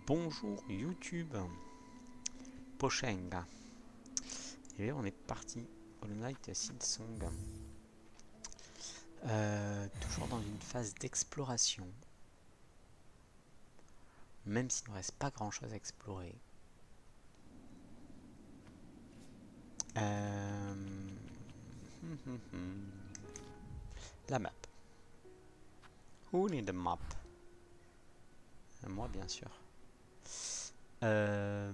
Bonjour YouTube, Pochenga. Et là on est parti, Hollow Knight Silksong. Toujours dans une phase d'exploration. Même s'il ne reste pas grand chose à explorer. La map. Who need a map? Moi bien sûr. On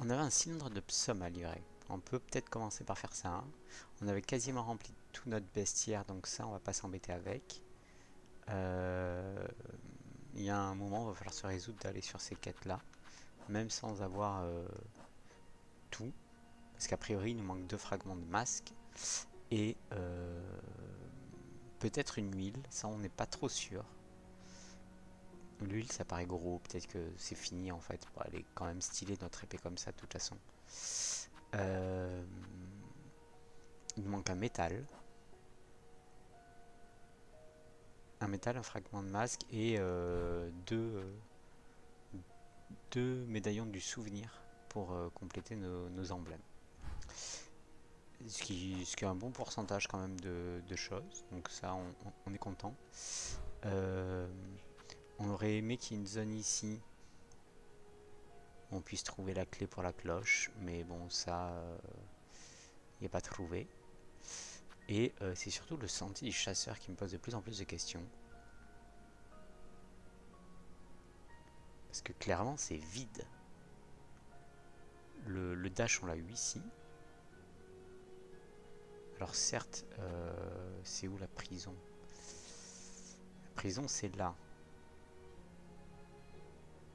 avait un cylindre de psaume à livrer. On peut peut-être commencer par faire ça. Hein. On avait quasiment rempli tout notre bestiaire, donc ça, on va pas s'embêter avec. Il y a un moment, il va falloir se résoudre d'aller sur ces quêtes-là, même sans avoir tout. Parce qu'a priori, il nous manque 2 fragments de masque et peut-être une huile. Ça, on n'est pas trop sûr. L'huile, ça paraît gros. Peut-être que c'est fini en fait. Bon, elle est quand même stylée notre épée comme ça, de toute façon. Il manque un métal. Un métal, un fragment de masque et deux médaillons du souvenir pour compléter nos emblèmes. Ce qui est un bon pourcentage quand même de choses. Donc ça, on est content. On aurait aimé qu'il y ait une zone ici où on puisse trouver la clé pour la cloche. Mais bon, ça, il n'y a pas trouvé. Et c'est surtout le sentier du chasseur qui me pose de plus en plus de questions. Parce que clairement, c'est vide. Le dash, on l'a eu ici. Alors certes, c'est où la prison? La prison, c'est là.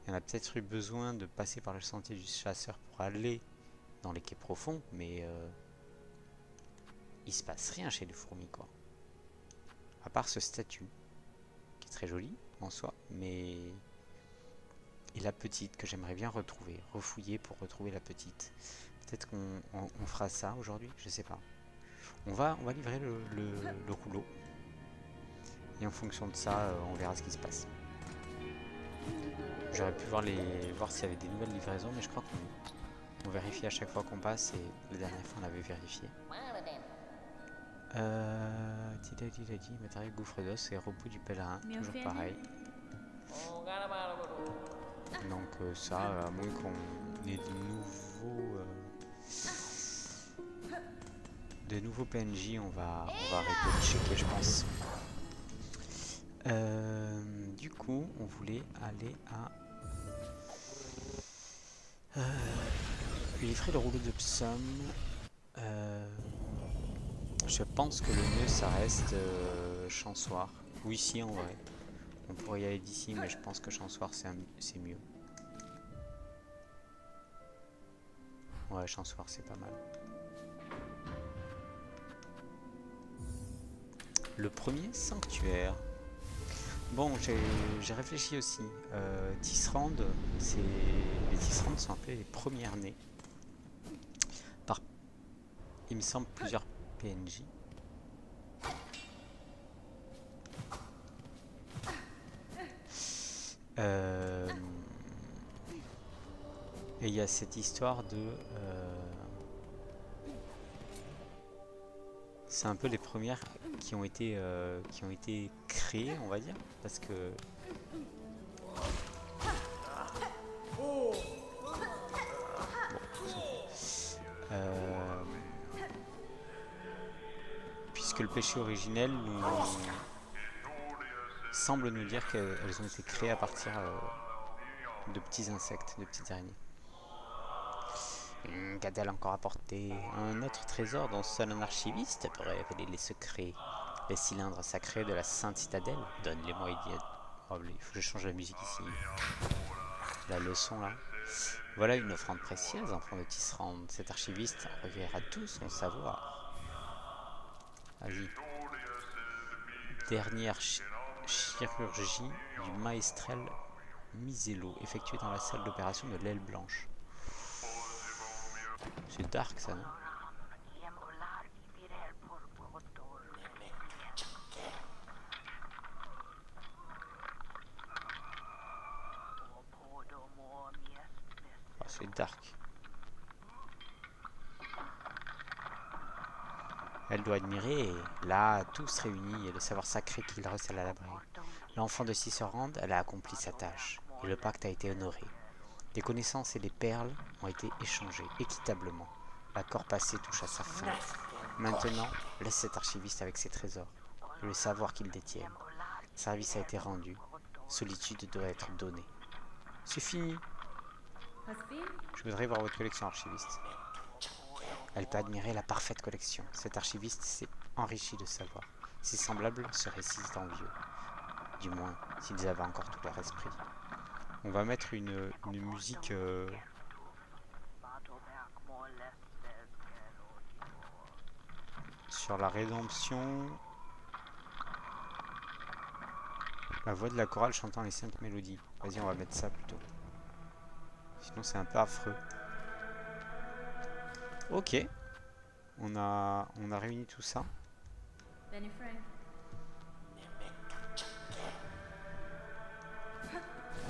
On a peut-être eu besoin de passer par le sentier du chasseur pour aller dans les quais profonds, mais il se passe rien chez les fourmis, quoi. À part ce statut, qui est très joli en soi, mais... Et la petite, que j'aimerais bien retrouver, refouiller pour retrouver la petite. Peut-être qu'on fera ça aujourd'hui, je sais pas. On va livrer le rouleau. Et en fonction de ça, on verra ce qui se passe. J'aurais pu voir s'il y avait des nouvelles livraisons, mais je crois qu'on vérifie à chaque fois qu'on passe et la dernière fois on avait vérifié. Tidadi, matériel gouffre d'os et repos du pèlerin, toujours pareil. Donc ça, à moins qu'on ait de nouveaux PNJ, on va arrêter de checker, je pense. Du coup, on voulait aller à livrer le rouleau de psaume. Je pense que le mieux, ça reste Chansoir. Ou ici, en vrai. On pourrait y aller d'ici, mais je pense que Chansoir, c'est mieux. Ouais, Chansoir, c'est pas mal. Le premier sanctuaire. Bon, j'ai réfléchi aussi. Tisserand, les Tisserand sont appelés les premières nées. Par, il me semble, plusieurs PNJ. Et il y a cette histoire de... c'est un peu les premières qui ont été créées, on va dire, parce que... Bon, puisque le péché originel semble nous dire qu'elles ont été créées à partir de petits insectes, de petites araignées. Qu'a-t-elle encore apporté? Un autre trésor dont seul un archiviste peut révéler les secrets. Les cylindres sacrés de la Sainte Citadelle. Donne-les-moi idiots. Oh, il faut que je change la musique ici. La leçon là. Voilà une offrande précieuse, enfant de Tisserand. Cet archiviste reverra tout son savoir. Vas-y. Dernière chirurgie du maestrel Misello, effectuée dans la salle d'opération de l'aile blanche. C'est dark ça, non? arc. Elle doit admirer, et là, tous réunis, et le savoir sacré qu'il recèle à l'abri. L'enfant de Cicerande, elle a accompli sa tâche, et le pacte a été honoré. Des connaissances et des perles ont été échangées équitablement. L'accord passé touche à sa fin. Maintenant, laisse cet archiviste avec ses trésors, et le savoir qu'il détient. Service a été rendu, solitude doit être donnée. C'est fini. Je voudrais voir votre collection, archiviste. Elle peut admirer la parfaite collection. Cet archiviste s'est enrichi de savoir. Ses semblables seraient si envieux. Du moins, s'ils avaient encore tout leur esprit. On va mettre une musique sur la rédemption. La voix de la chorale chantant les saintes mélodies. Vas-y, on va mettre ça plutôt. Sinon, c'est un peu affreux. Ok. On a réuni tout ça.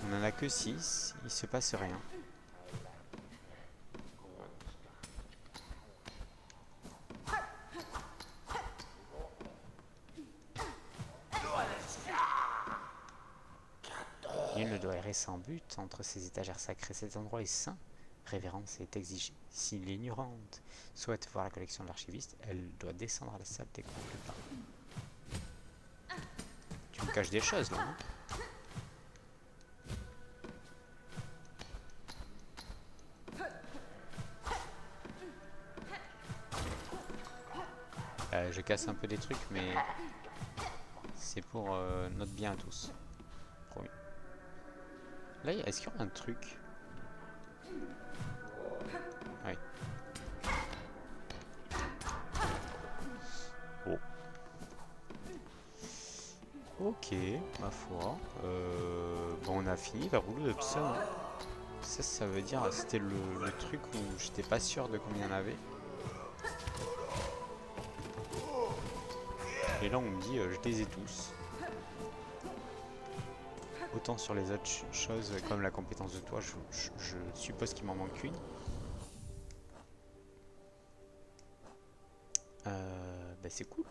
On en a que 6. Il se passe rien. Nul ne doit errer sans but entre ces étagères sacrées. Cet endroit est saint. Révérence est exigée. Si l'ignorante souhaite voir la collection de l'archiviste, elle doit descendre à la salle des comptes plus bas. Tu me caches des choses là, hein? Je casse un peu des trucs, mais c'est pour notre bien à tous. Promis. Là, est-ce qu'il y aura un truc? Oui. Oh. Ok, ma foi. Bon, on a fini la rouleau de psaume. Hein. Ça veut dire, c'était le truc où j'étais pas sûr de combien il y en avait. Et là, on me dit, je les ai tous. Autant sur les autres choses, comme la compétence de toi, je suppose qu'il m'en manque une. Bah c'est cool.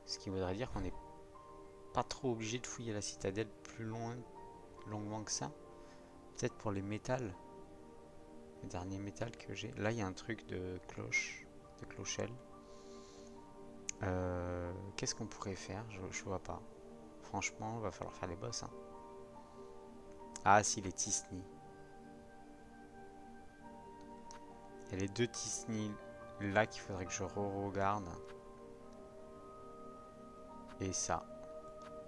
Ce qui voudrait dire qu'on n'est pas trop obligé de fouiller la citadelle plus longuement que ça. Peut-être pour les métals. Les derniers métals que j'ai. Là, il y a un truc de cloche, de clochelle. Qu'est-ce qu'on pourrait faire? Je vois pas. Franchement, il va falloir faire les boss. Hein. Ah, si, les Tisni. Il y a les 2 Tisni là qu'il faudrait que je re-regarde. Et ça.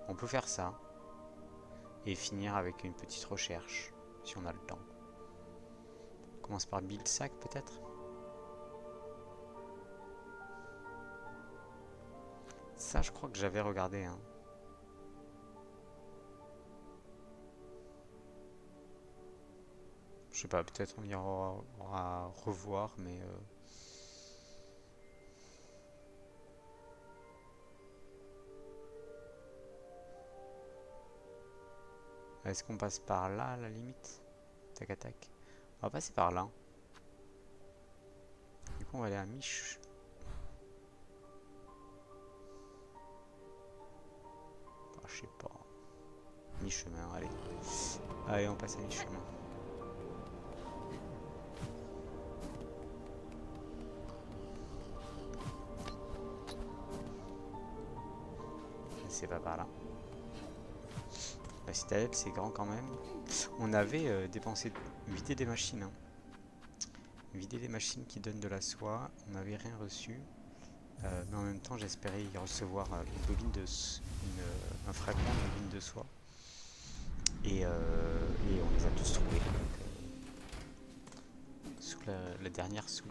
On peut faire ça. Et finir avec une petite recherche, si on a le temps. On commence par Bilsac, peut-être? Ça, je crois que j'avais regardé. Hein. Je sais pas, peut-être on ira revoir, mais... Est-ce qu'on passe par là, à la limite? Tac, tac. On va passer par là. Du coup, on va aller à Mich. Oh, je sais pas. Mi-chemin, allez. Allez, on passe à mi-chemin. C'est pas par là. La citadelle, c'est grand quand même. On avait dépensé... Vider des machines. Hein. Vider des machines qui donnent de la soie. On n'avait rien reçu. Mais en même temps, j'espérais y recevoir une bobine de... un fragment de bobine de soie. Et on les a tous trouvés. Donc, sous la dernière, sous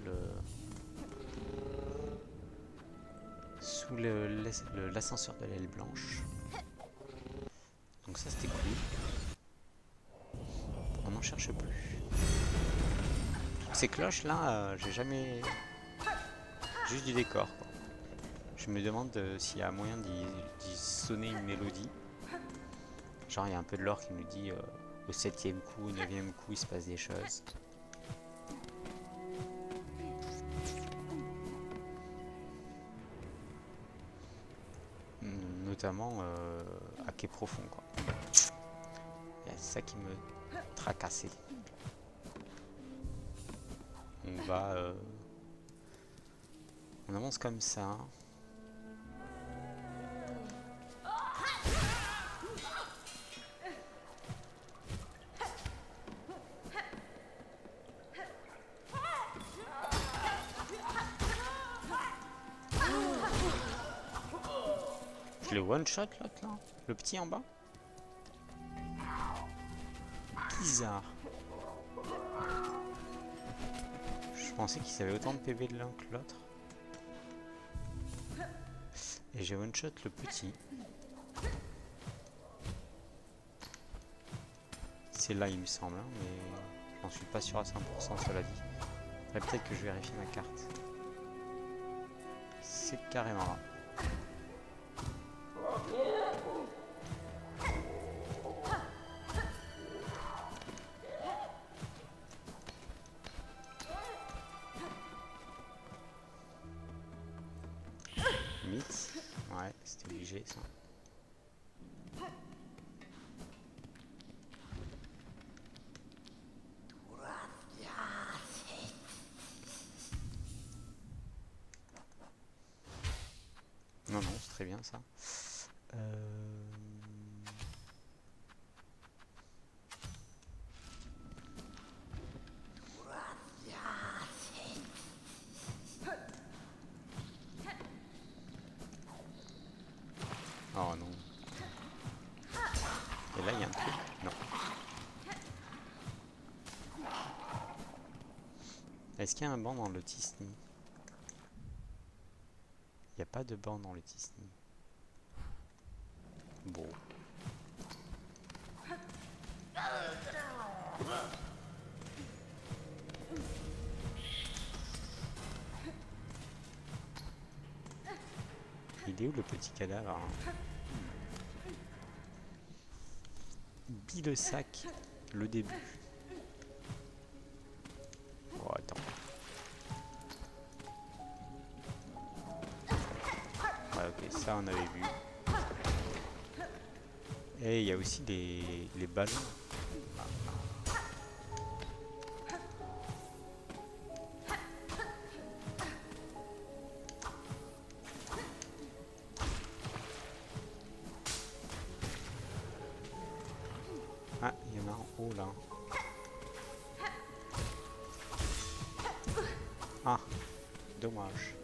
l'ascenseur de l'aile blanche. Donc ça c'était cool. On n'en cherche plus. Toutes ces cloches là, j'ai jamais... Juste du décor quoi. Je me demande s'il y a moyen d'y sonner une mélodie. Genre il y a un peu de l'or qui nous dit au 7e coup, au 9e coup, il se passe des choses. Notamment à quai profond, quoi. C'est ça qui me tracassait. On va... on avance comme ça. Je le one shot l'autre là, le petit en bas. Bizarre. Je pensais qu'ils avaient autant de PV de l'un que l'autre. Et j'ai one shot le petit. C'est là il me semble, hein, mais j'en suis pas sûr à 100% cela dit. Et peut-être que je vérifie ma carte. C'est carrément là. Mythe. Ouais, c'était obligé ça. Non, non, c'est très bien ça. Oh non. Et là, il y a un truc. Non. Est-ce qu'il y a un banc dans le Tisni? Il n'y a pas de banc dans le Tisni. Bon. Il est où le petit cadavre hein? Bille le sac, le début. Oh, attends. Ouais, ok, ça on avait vu. Et il y a aussi les ballons. Ah, il y en a en haut là. Ah, dommage.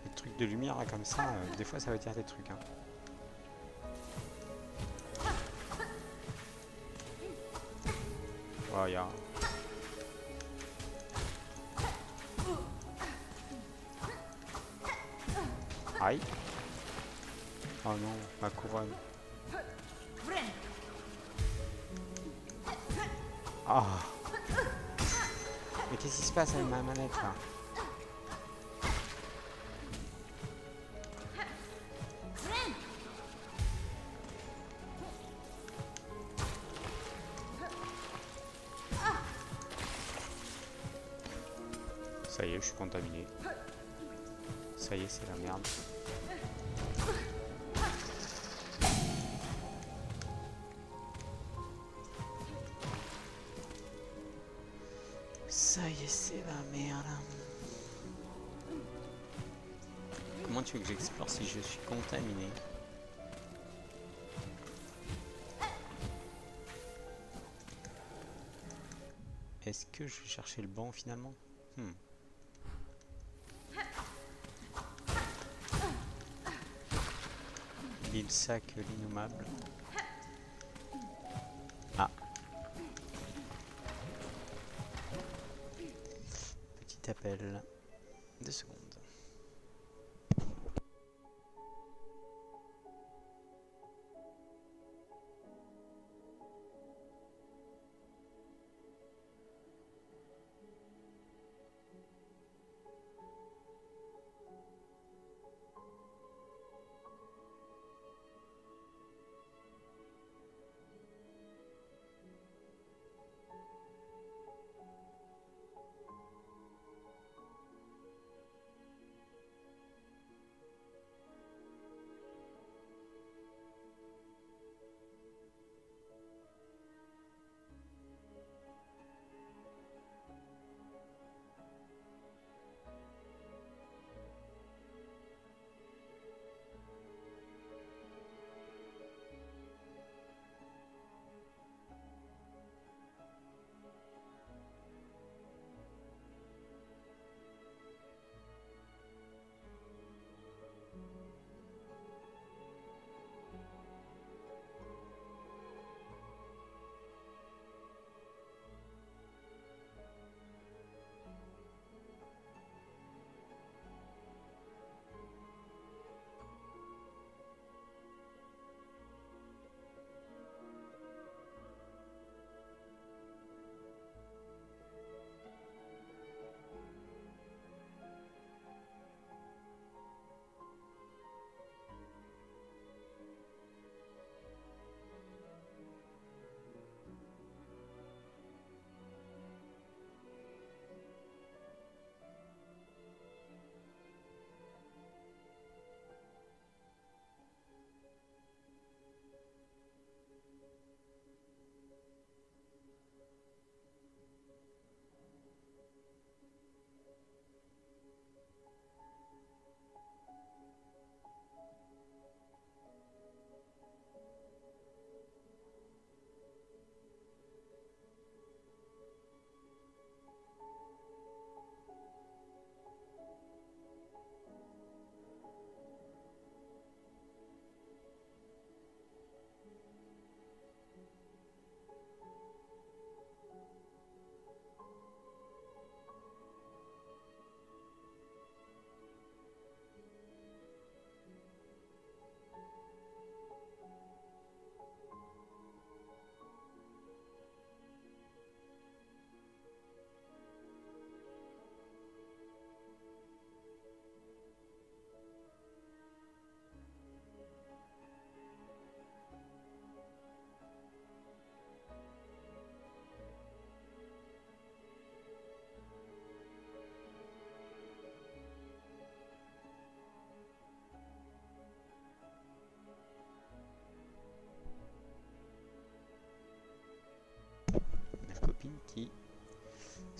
Les trucs de lumière là, comme ça, des fois ça veut dire des trucs. Hein. Oh, y a... Aïe. Oh non, ma couronne. Ah. Mais qu'est-ce qui se passe avec ma manette là? Ça y est, je suis contaminé. Ça y est, c'est la merde. Ça y est, c'est la merde. Comment tu veux que j'explore si je suis contaminé? Est-ce que je vais chercher le banc finalement? Il sac l'innommable. Ah. Petit appel. 2 secondes.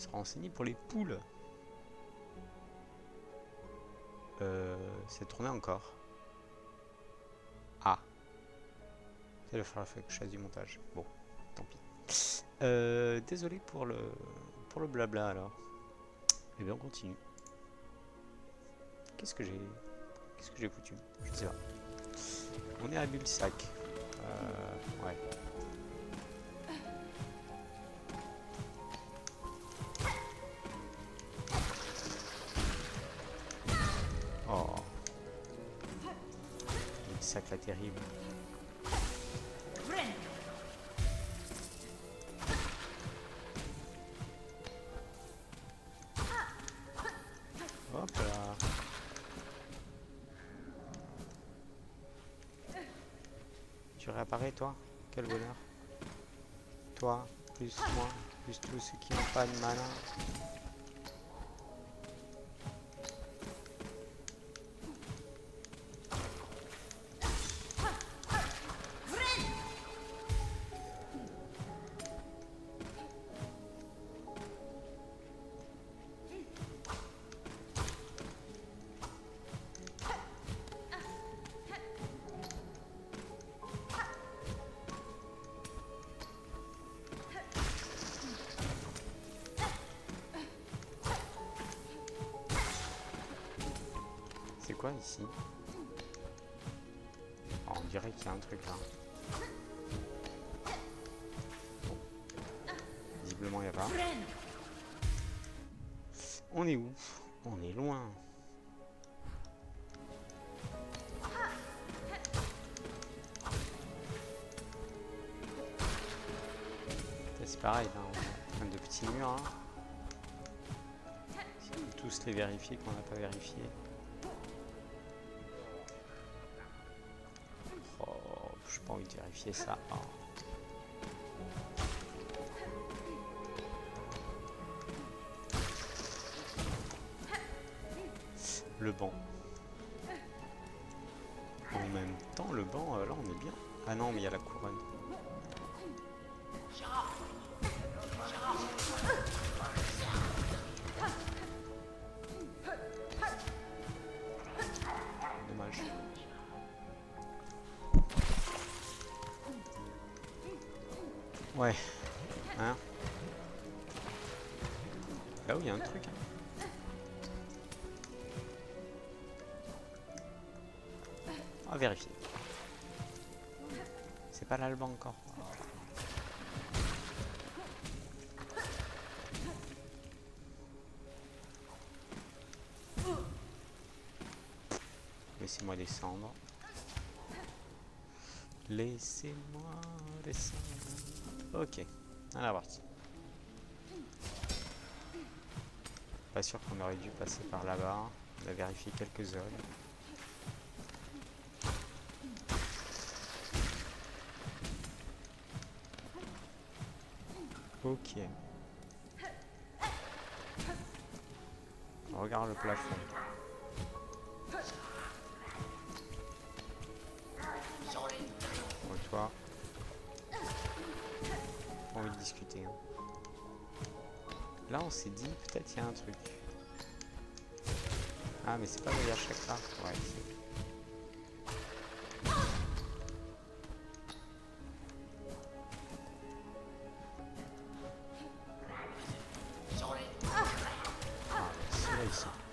Se renseigner pour les poules. C'est tourné encore. Ah. Il va falloir que je fasse du montage. Bon, tant pis. Désolé pour le blabla alors. Et bien on continue. Qu'est-ce que j'ai foutu? Je ne sais pas. On est à Bulsac. Ouais. Oh. Bulsac la terrible. Hop là. Tu réapparais toi? Quel bonheur. Toi, plus moi, plus tous ceux qui n'ont pas de malin. C'est quoi ici? Oh, on dirait qu'il y a un truc là. Bon. Visiblement il n'y a pas. On est où? On est loin. C'est pareil là, on a plein de petits murs. Hein. Si on peut tous les vérifier qu'on n'a pas vérifié. J'ai pas envie de vérifier ça. Oh. Le banc. En même temps, le banc, là on est bien. Ah non, mais il y a la couronne. Dommage. Ouais. Hein? Là où il y a un truc. Hein. On va vérifier. C'est pas là le banc encore. Laissez-moi descendre. Laissez-moi descendre. Ok, à la partie. Pas sûr qu'on aurait dû passer par là-bas. On a vérifié quelques zones. Ok. On regarde le plafond. Bon, toi. Pas envie de discuter. Hein. Là, on s'est dit, peut-être il y a un truc. Ah, mais c'est pas derrière chaque là. Ouais, c'est...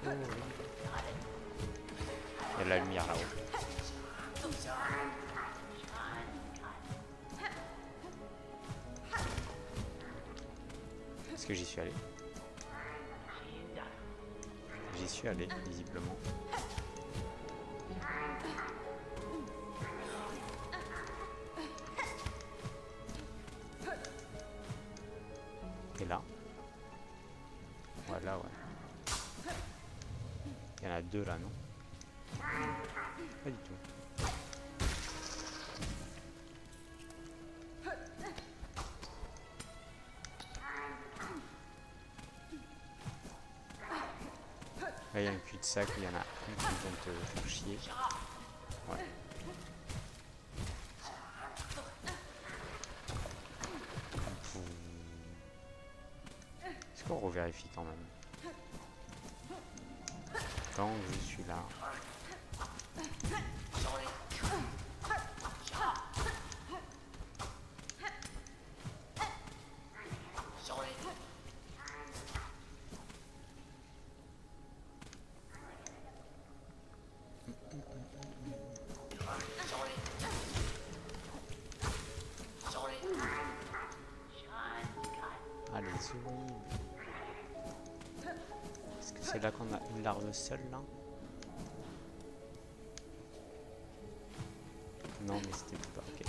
Il y a de la lumière là-haut. Est-ce que j'y suis allé? J'y suis allé, visiblement. Et là? Voilà, ouais. Il y en a deux là, non? Pas du tout. Là, il y a un cul-de-sac, il y en a un qui vont te faire chier. Ouais. Est-ce qu'on revérifie quand même. Tant que je suis là. Ah, les horribles. Est-ce que c'est là qu'on a une larve seule là? Non, mais c'était pas ok.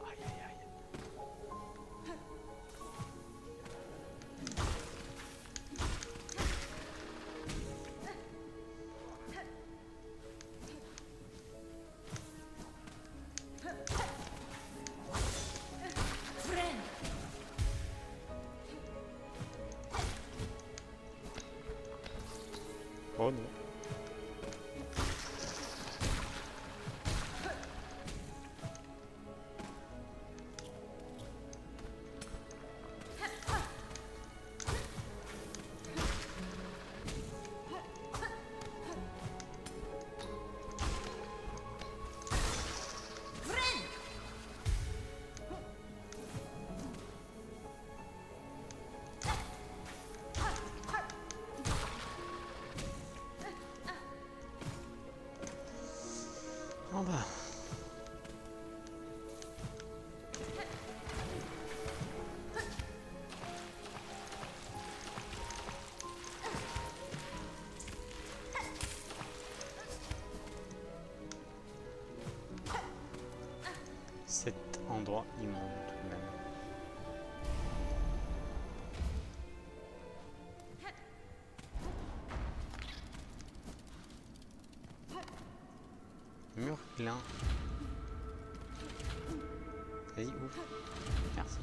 Aïe aïe aïe. Oh non. Oh bah. Cet endroit immonde tout de même. Mur plein. Vas-y, ouvre. Merci.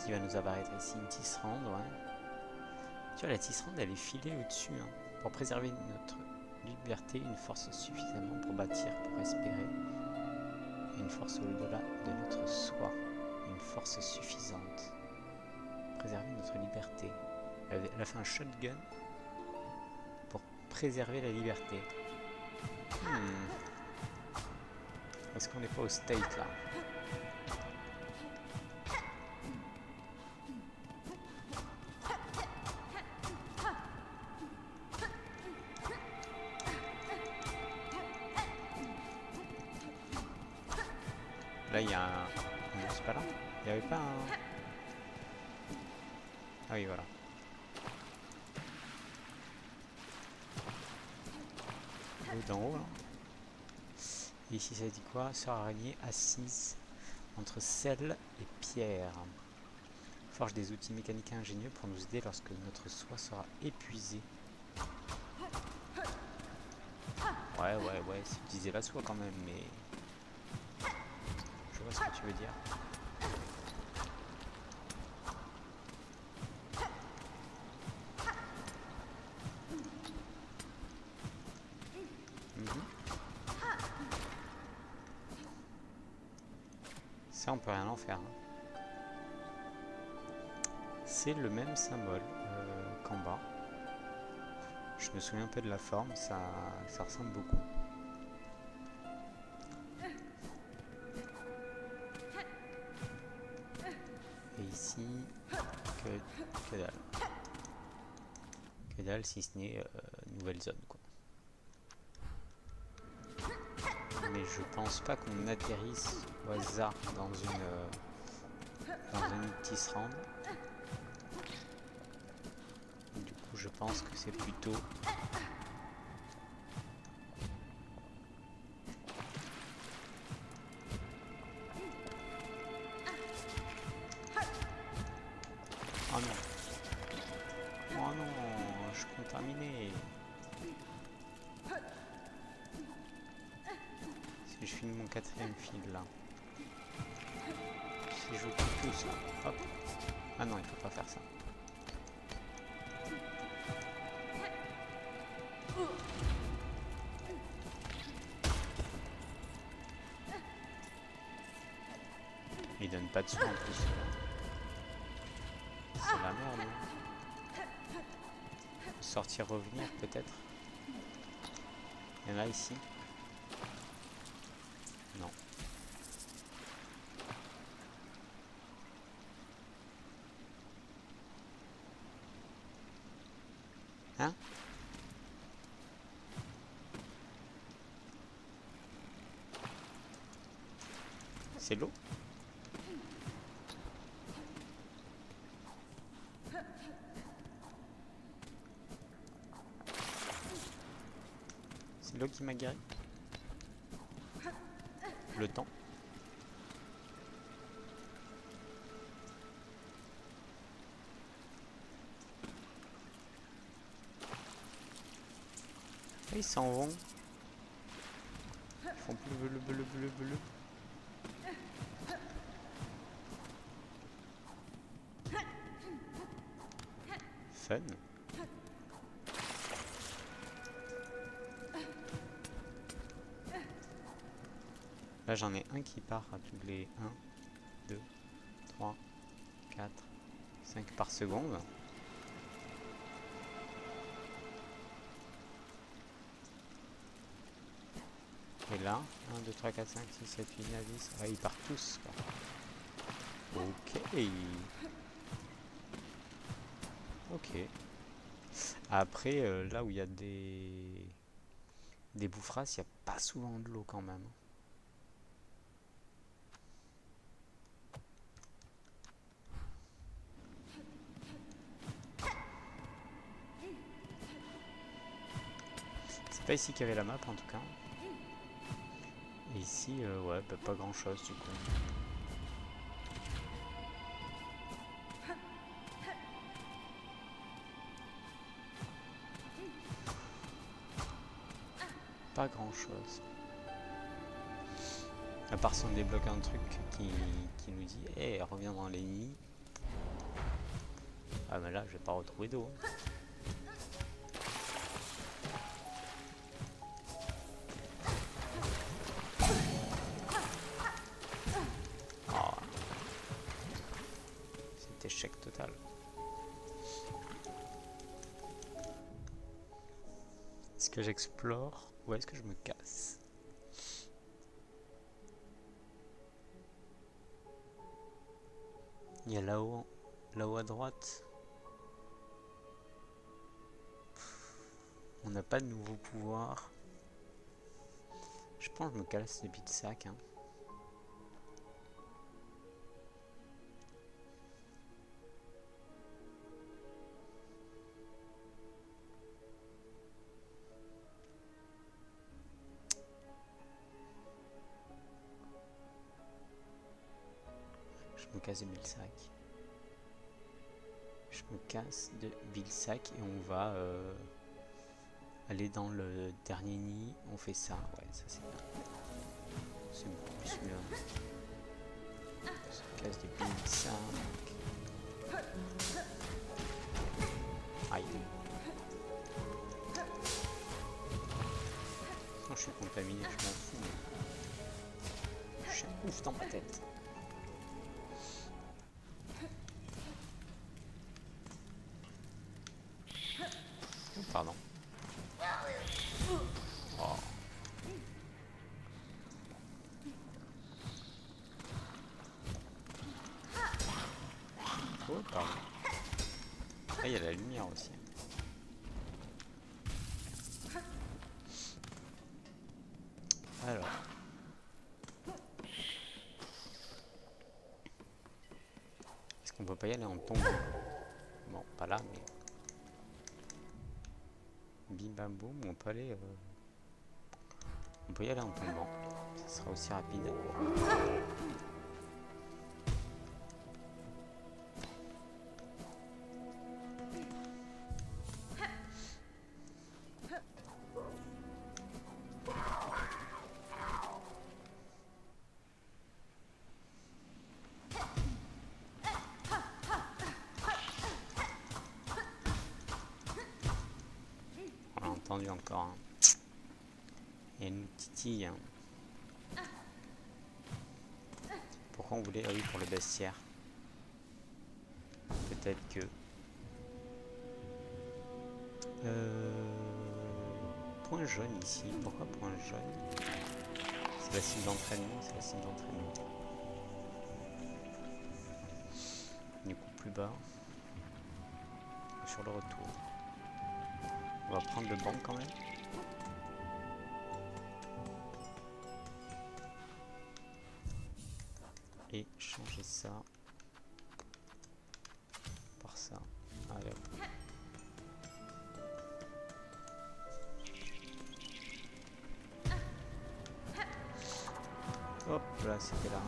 Qui va nous apparaître ici? Une tisserande, ouais. Tu vois, la tisserande, elle est filée au-dessus. Hein. Pour préserver notre liberté, une force suffisamment pour bâtir, pour respirer. Une force au-delà de notre soi. Une force suffisante. Préserver notre liberté. Elle a fait un shotgun pour préserver la liberté. Est-ce qu'on n'est pas au state là? Là il y a un... Non, c'est pas là. Il n'y avait pas un... Ah oui, voilà. D'en haut, là. Et ici, ça dit quoi? Sœur araignée assise entre sel et pierre. Forge des outils mécaniques ingénieux pour nous aider lorsque notre soi sera épuisé. Ouais, c'est utiliser la soie quand même, mais... Je vois ce que tu veux dire. Ça, on peut rien en faire. Hein. C'est le même symbole qu'en bas. Je me souviens un peu de la forme, ça ressemble beaucoup. Et ici, que dalle. Que dalle, si ce n'est nouvelle zone, quoi. Mais je pense pas qu'on atterrisse au hasard dans une tisserande. Du coup, je pense que c'est plutôt... Oh non! Oh non! Je suis contaminé! C'est Si je finis mon 4e fil là. Si je tue tout ça. Hop. Ah non, il faut pas faire ça. Il donne pas de soin en plus. C'est la merde. Hein. Sortir, revenir peut-être. Il y en a ici. Non. Hein? C'est l'eau? C'est l'eau qui m'a guéri? Le temps? Et ils s'en vont. Ils font bleu, bleu, bleu, bleu, bleu. Fun. Là j'en ai un qui part à tous les 1, 2, 3, 4, 5 par seconde. Et là, 1, 2, 3, 4, 5, 6, 7, 8, 9, 10. Ah, ils partent tous quoi. Ok. Ok. Après, là où il y a des bouffrasses, il n'y a pas souvent de l'eau quand même. C'est pas ici qu'il y avait la map en tout cas. Et ici, ouais, bah, pas grand chose du coup. Pas grand chose. À part si on débloque un truc qui nous dit hey, reviens dans les nids. Ah mais là je vais pas retrouver d'eau. Oh. C'est échec total. Est-ce que j'explore ou est-ce que je me casse? Il y a là-haut à droite. On n'a pas de nouveaux pouvoirs. Je pense que je me casse les billes de sac. Hein. Je me casse de billes de sac. Je me casse de billes de sac et on va aller dans le dernier nid. On fait ça. Ouais, ça c'est bien. C'est beaucoup plus mieux. On se casse des billes de sac. Aïe. Non, je suis contaminé, je m'en fous. Mais... je suis ouf dans ma tête. Oh, pardon. Oh. Oh, pardon. Ah, il y a la lumière aussi. Alors. Est-ce qu'on peut pas y aller en tombant? Bon, pas là, mais... bim bam boum, on peut aller... on peut y aller en tombant. Ça sera aussi rapide. entendu encore. Hein. Et elle nous titille. Hein. Pourquoi on voulait... Ah oui, pour le bestiaire. Peut-être que... Point jaune ici. Pourquoi point jaune? C'est la cible d'entraînement. C'est la cible d'entraînement. Du coup, plus bas. Sur le retour. On va prendre le banc quand même. Et changer ça par ça. Allez hop. Hop là, c'était là.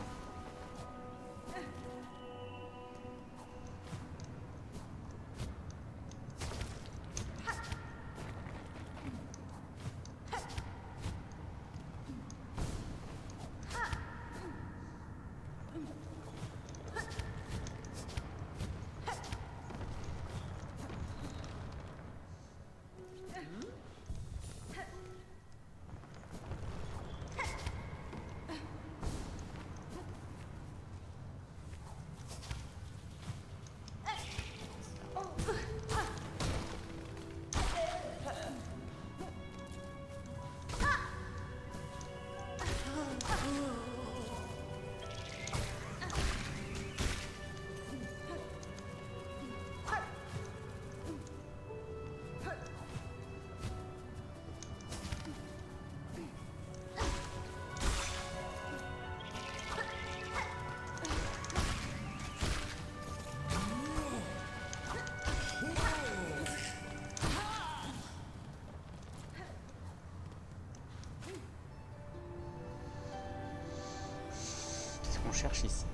On cherche ici.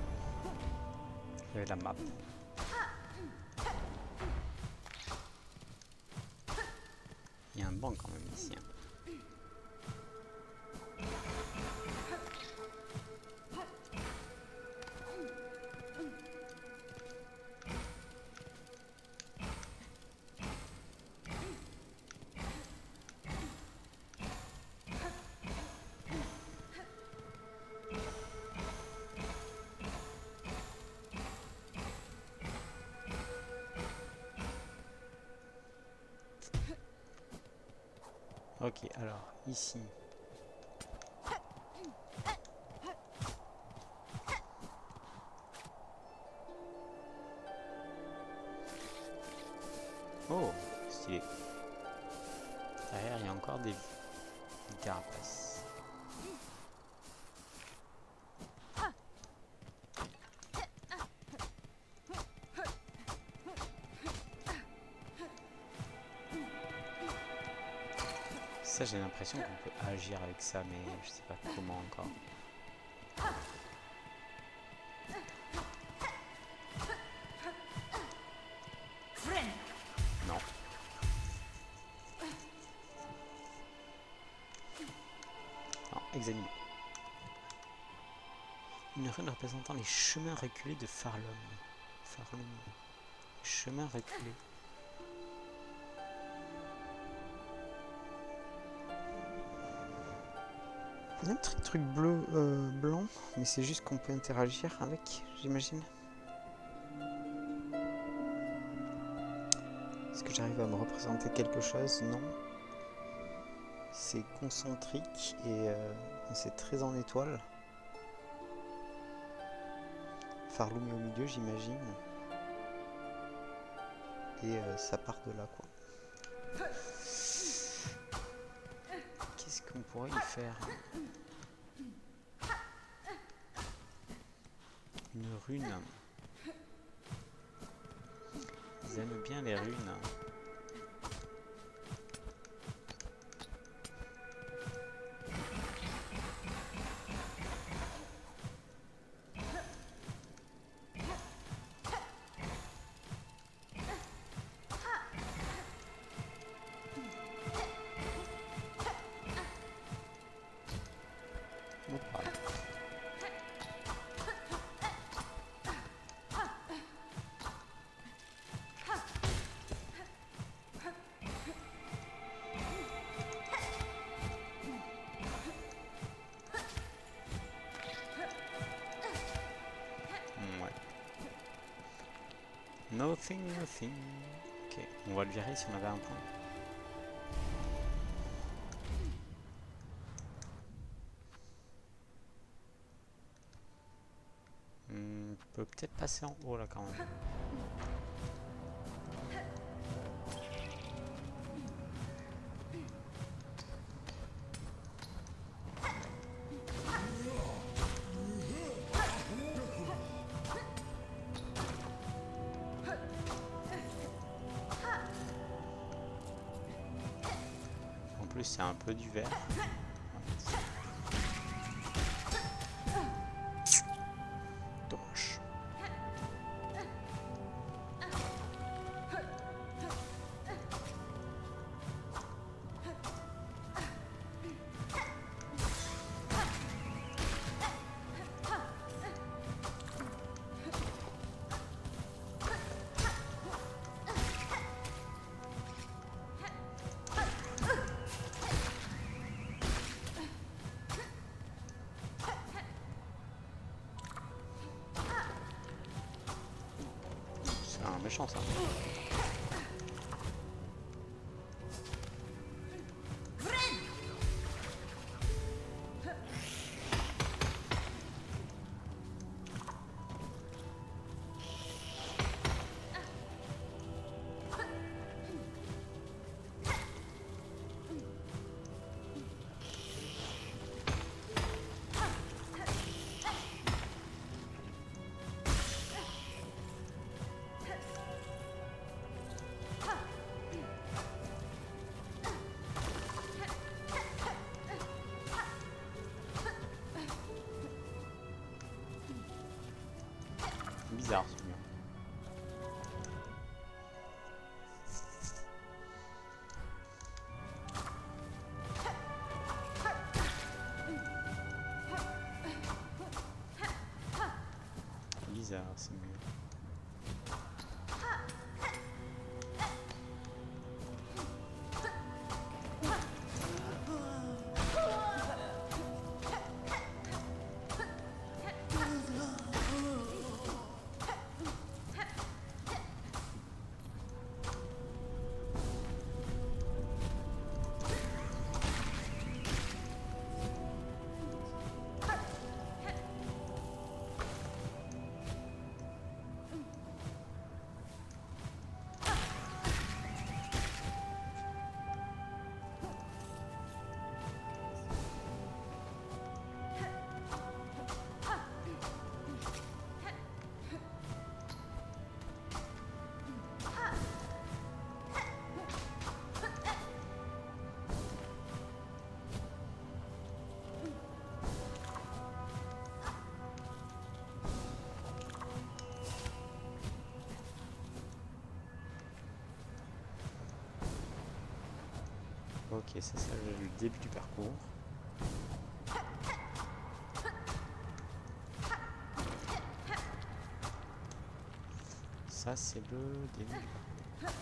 Il y avait la map. Il y a un banc quand même ici. Hein. Ok, alors ici. Oh, stylé. Derrière, il y a encore des carapaces. Ça, j'ai l'impression qu'on peut agir avec ça, mais je sais pas comment encore. Non. Non, examine. Une rune représentant les chemins reculés de Farlum. Farlum. Chemin reculé. Il y a un petit truc bleu, blanc, mais c'est juste qu'on peut interagir avec, j'imagine. Est-ce que j'arrive à me représenter quelque chose? Non. C'est concentrique et c'est très en étoile. Farloum est au milieu, j'imagine. Et ça part de là, quoi. Qu'est-ce qu'on pourrait y faire? Une rune. Ils aiment bien les runes. Nothing, nothing. Ok, on va le virer si on avait un point. On peut peut-être passer en haut là quand même. En plus c'est un peu du vert. Dommage. C'est un méchant ça. Bizarre ce mur. Bizarre ce mur. Ok, c'est ça le début du parcours. Ça c'est le début du parcours.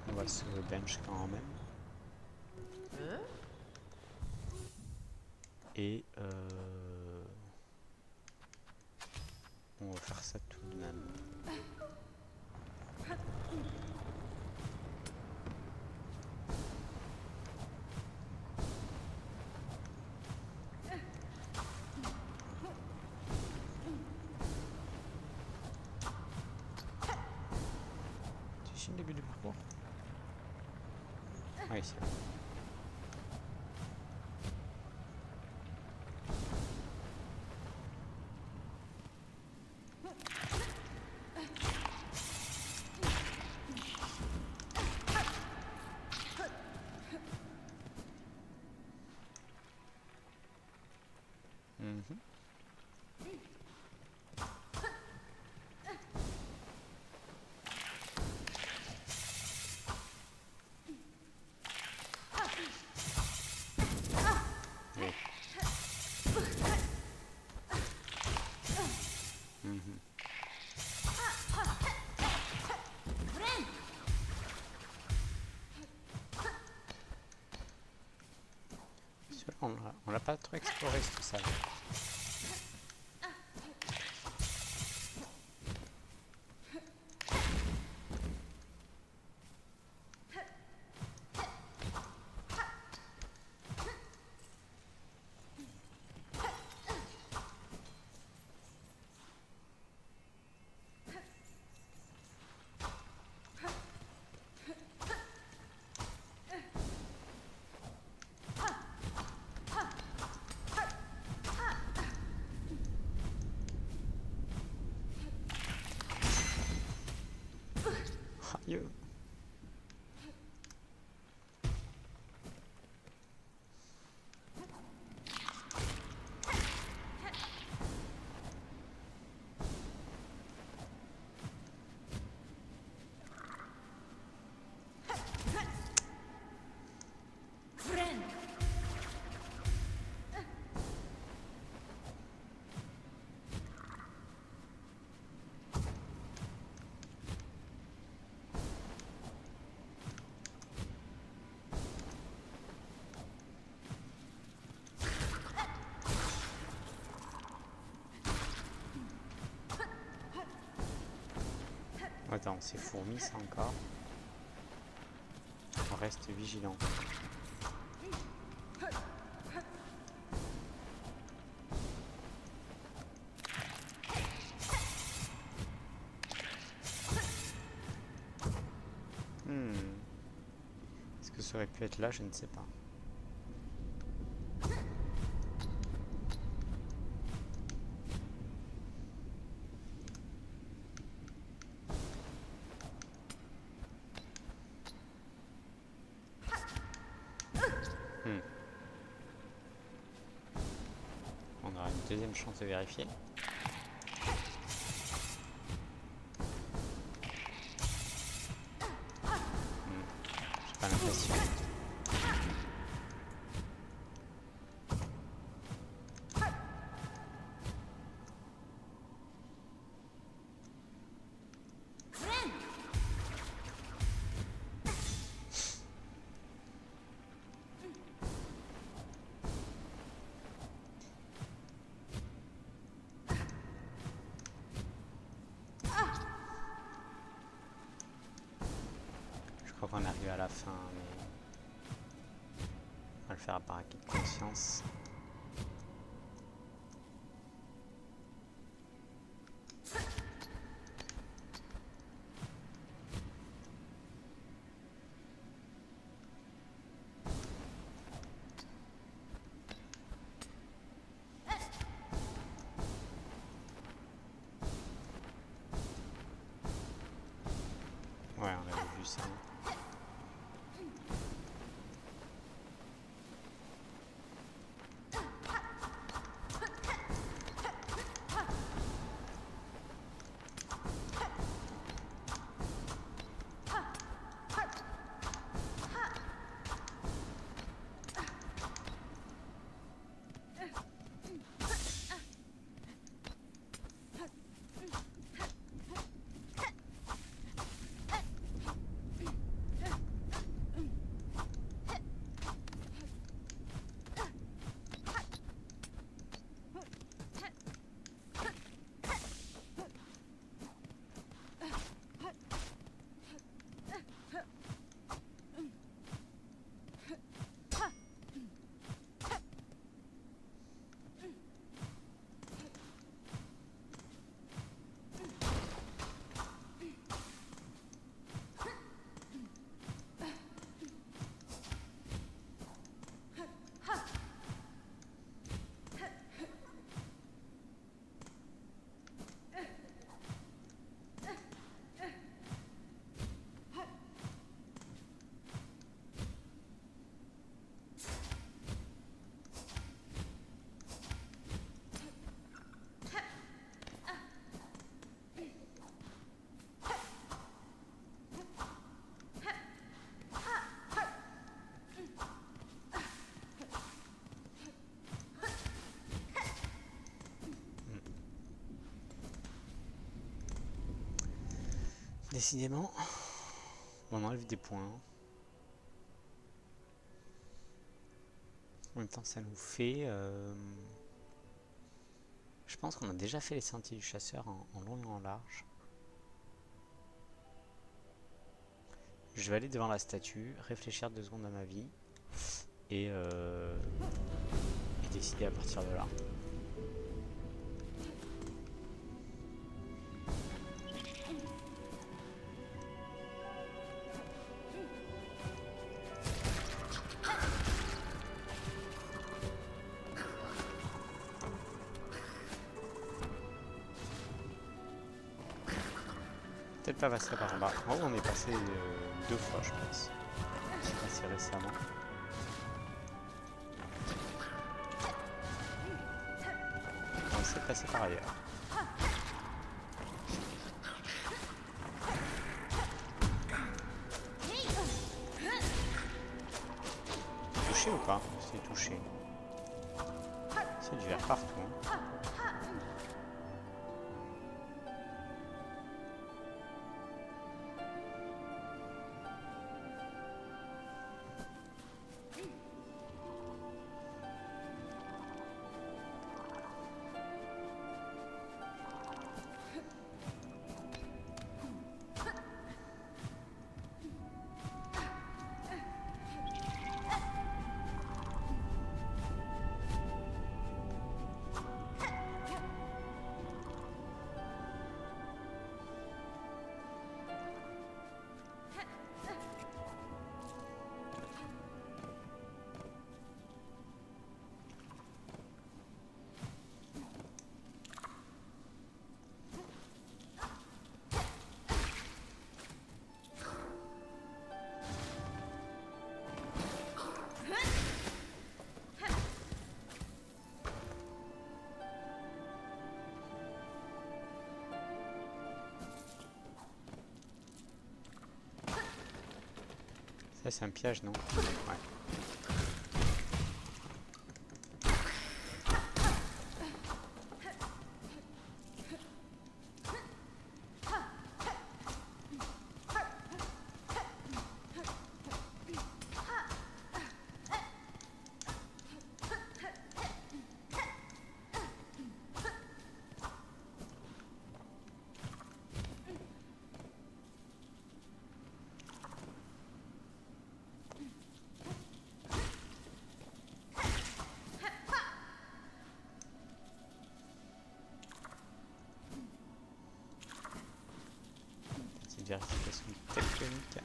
On va se bench quand même. Et on va faire ça tout de même. C'est le début du parcours. Ah, ici. On l'a pas trop exploré tout ça. Mieux. Attends, c'est fourmi ça encore. On reste vigilant. Est-ce que ça aurait pu être là? Je ne sais pas. On aura une deuxième chance de vérifier. J'ai pas l'impression. Je crois qu'on arrive à la fin, mais on va le faire par acquis de conscience. Ouais, on avait vu ça. Décidément, on enlève des points. En même temps, ça nous fait... Je pense qu'on a déjà fait les sentiers du chasseur en long et en large. Je vais aller devant la statue, réfléchir 2 secondes à ma vie et décider à partir de là. pas passer par là. En haut, on est passé 2 fois, je pense. C'est passé récemment. On s'est passé par ailleurs. Touché ou pas? C'est touché. C'est du verre partout. Hein. Ça c'est un piège, non? Ouais. Vérification tectonique.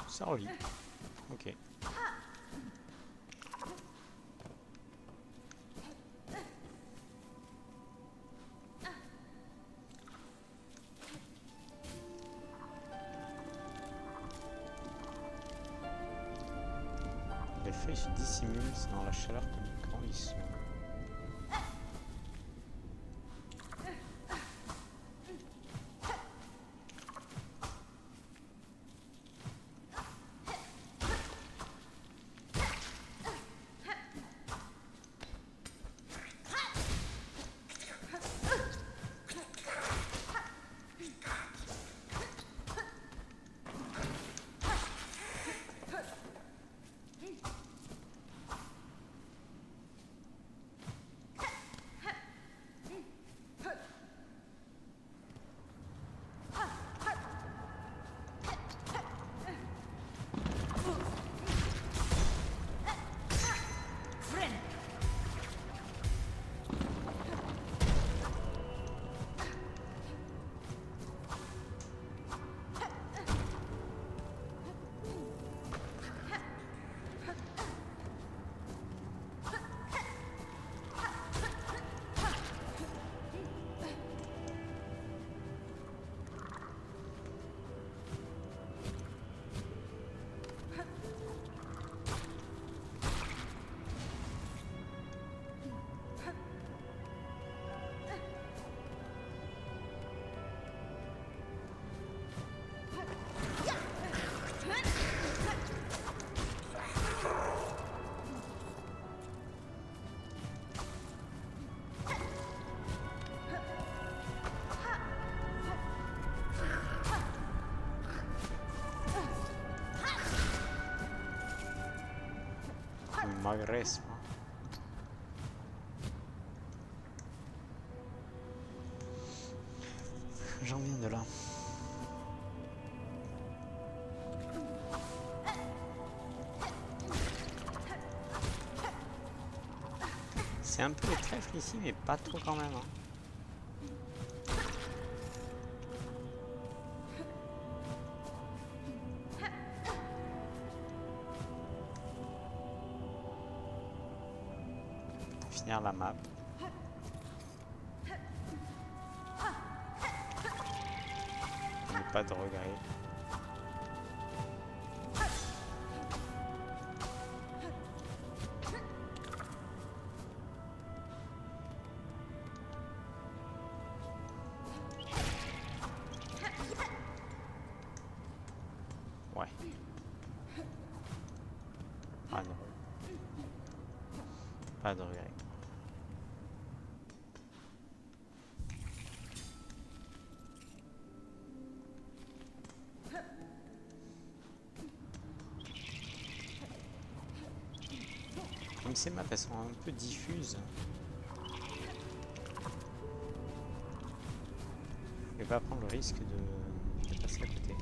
Ça relie. Ok. Les feuilles se dissimulent dans la chaleur comme quand ils sont. M'agresse. J'en viens de là. C'est un peu les trèfles ici, mais pas trop quand même. Hein. finir la map. Mais pas de regret. Ouais. Ah non. Pas de regret. Comme ces maps, elles sont un peu diffuses. Je vais pas prendre le risque de passer à côté.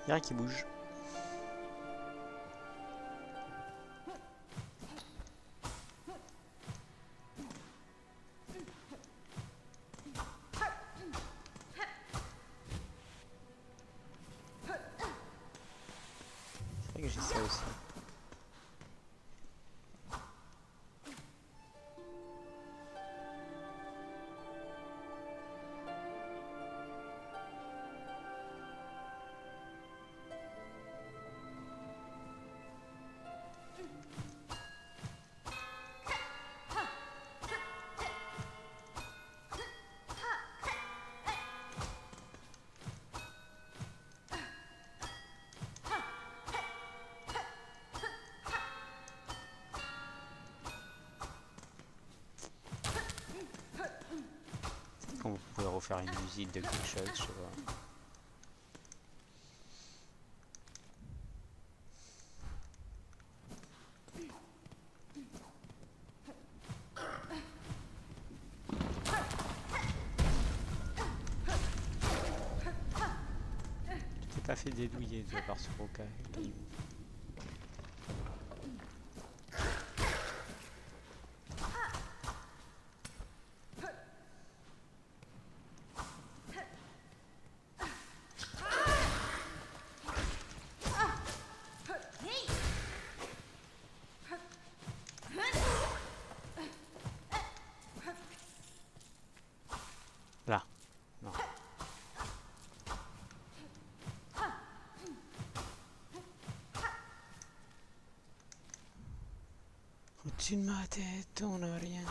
Il y a rien qui bouge. C'est vrai que j'ai ça aussi. Quand vous pouvez refaire une musique de quelque chose, je sais pas. Tu t'es pas fait dédouiller toi, par ce rocaille. Là. Non. Au-dessus de ma tête, on n'a rien.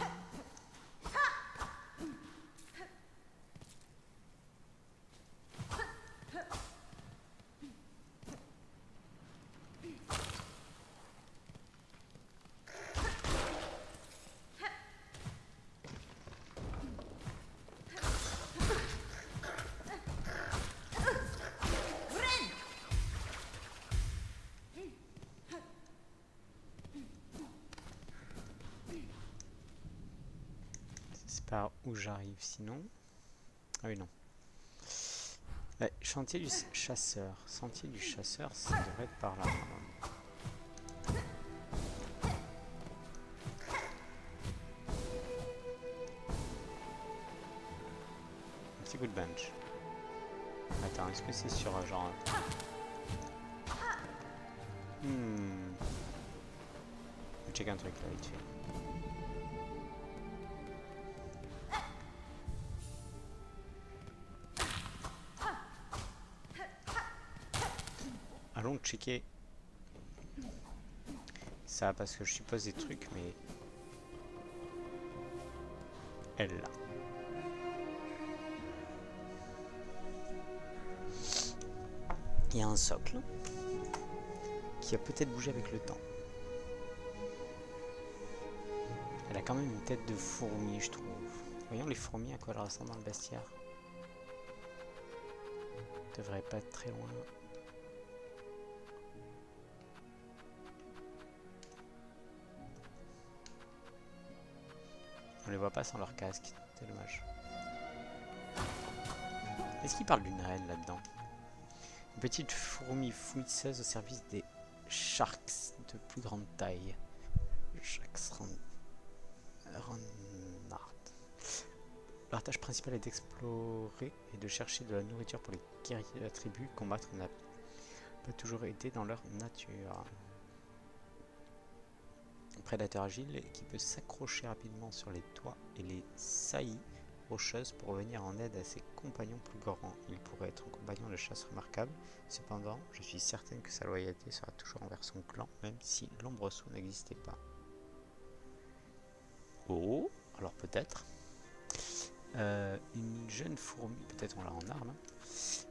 C'est par où j'arrive sinon. Ah oui, non. Ouais, chantier du chasseur. Sentier du chasseur, ça devrait être par là. Un petit coup de bench. Attends, est-ce que c'est sur genre... Je vais checker un truc là, vite fait. Allons checker ça parce que je suppose des trucs, mais elle là. Il y a un socle qui a peut-être bougé avec le temps. Elle a quand même une tête de fourmi, je trouve. Voyons les fourmis à quoi elles ressemblent dans le bestiaire. devrait pas être très loin. On les voit pas sans leur casque, c'est dommage. Est-ce qu'il parle d'une reine là-dedans? Une petite fourmi fouisseuse au service des sharks de plus grande taille. Leur tâche principale est d'explorer et de chercher de la nourriture pour les guerriers de la tribu. Combattre n'a pas toujours été dans leur nature. Un prédateur agile qui peut s'accrocher rapidement sur les toits et les saillies rocheuses pour venir en aide à ses compagnons plus grands. Il pourrait être un compagnon de chasse remarquable. Cependant, je suis certaine que sa loyauté sera toujours envers son clan, même si l'Ombresaut n'existait pas. Oh, alors peut-être. Une jeune fourmi, peut-être on l'a en arme,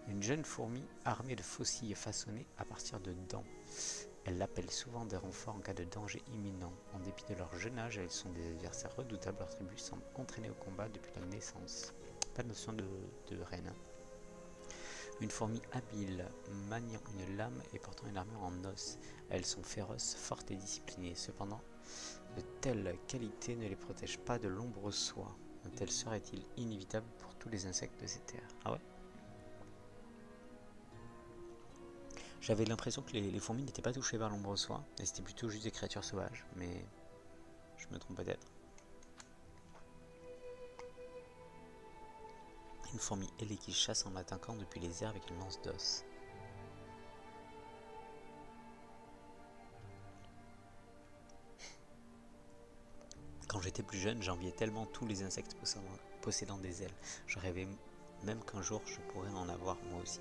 une jeune fourmi armée de faucilles façonnées à partir de dents. Elle appelle souvent des renforts en cas de danger imminent. En dépit de leur jeune âge, elles sont des adversaires redoutables. Leur tribu semble entraînée au combat depuis la naissance. Pas de notion de reine. Une fourmi habile, maniant une lame et portant une armure en os. Elles sont féroces, fortes et disciplinées. Cependant, de telles qualités ne les protègent pas de l'ombre soie. Un tel serait-il inévitable pour tous les insectes de ces terres? Ah ouais? J'avais l'impression que les fourmis n'étaient pas touchées par l'ombre soie, et c'était plutôt juste des créatures sauvages, mais je me trompe peut-être. Une fourmi ailée qui chasse en attaquant depuis les airs avec une lance d'os. Quand j'étais plus jeune, j'enviais tellement tous les insectes possédant des ailes. Je rêvais même qu'un jour je pourrais en avoir moi aussi.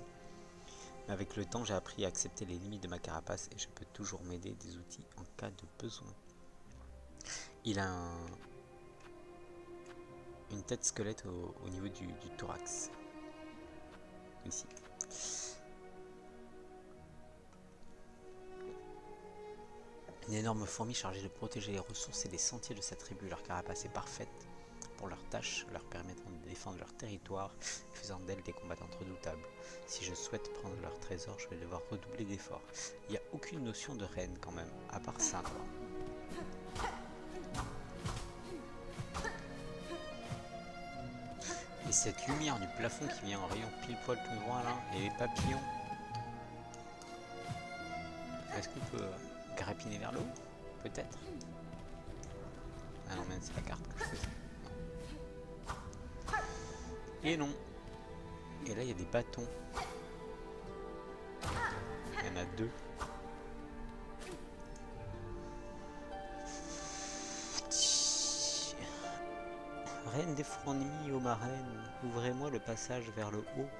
Mais avec le temps, j'ai appris à accepter les limites de ma carapace et je peux toujours m'aider des outils en cas de besoin. Il a une tête squelette au niveau du thorax. Ici. Une énorme fourmi chargée de protéger les ressources et les sentiers de sa tribu. Leur carapace est parfaite pour leur tâche, leur permettant de défendre leur territoire et faisant d'elles des combattantes redoutables. Si je souhaite prendre leur trésor, je vais devoir redoubler d'efforts. Il n'y a aucune notion de reine quand même, à part ça. Et cette lumière du plafond qui vient en rayon pile poil tout droit là, et les papillons. Est-ce qu'on peut grappiner vers le haut? Peut-être. Ah non, mais c'est la carte que je faisais. Et non. Et là, il y a des bâtons. Il y en a deux. Reine des fourmis, ô ma reine, ouvrez-moi le passage vers le haut.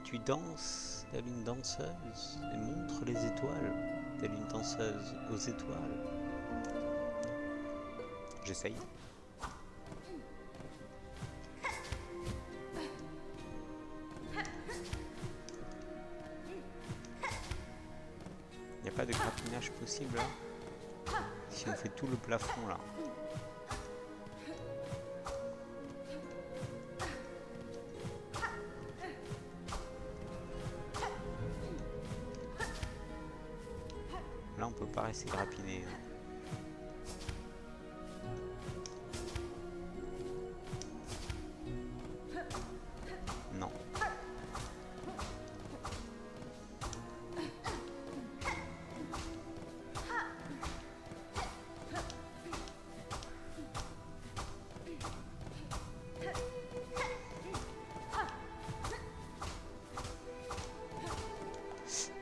Tu danses, telle une danseuse, et montre les étoiles, telle une danseuse aux étoiles. J'essaye. Il n'y a pas de grappinage possible là. Si on fait tout le plafond là. Là on peut pas rester grappiné. Non.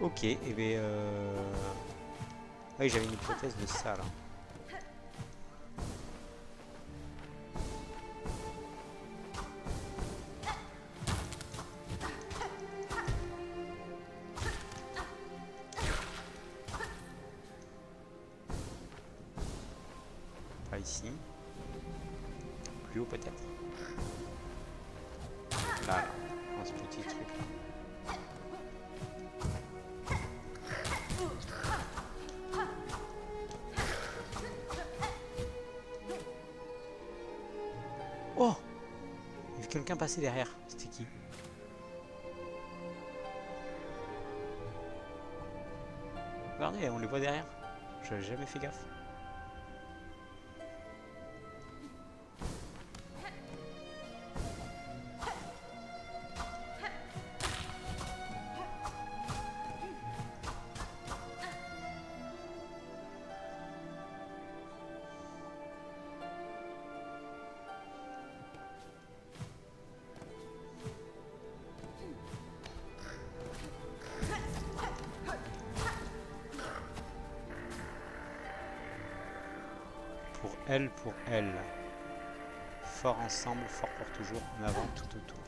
Ok, et bien oui, j'avais une hypothèse de ça là. Pas ici. Plus haut peut-être. Là, dans ce petit truc là. Oh! Il y a quelqu'un passé derrière. C'était qui? regardez, on les voit derrière. J'avais jamais fait gaffe. Pour elle. Fort ensemble, fort pour toujours, en avant, tout autour.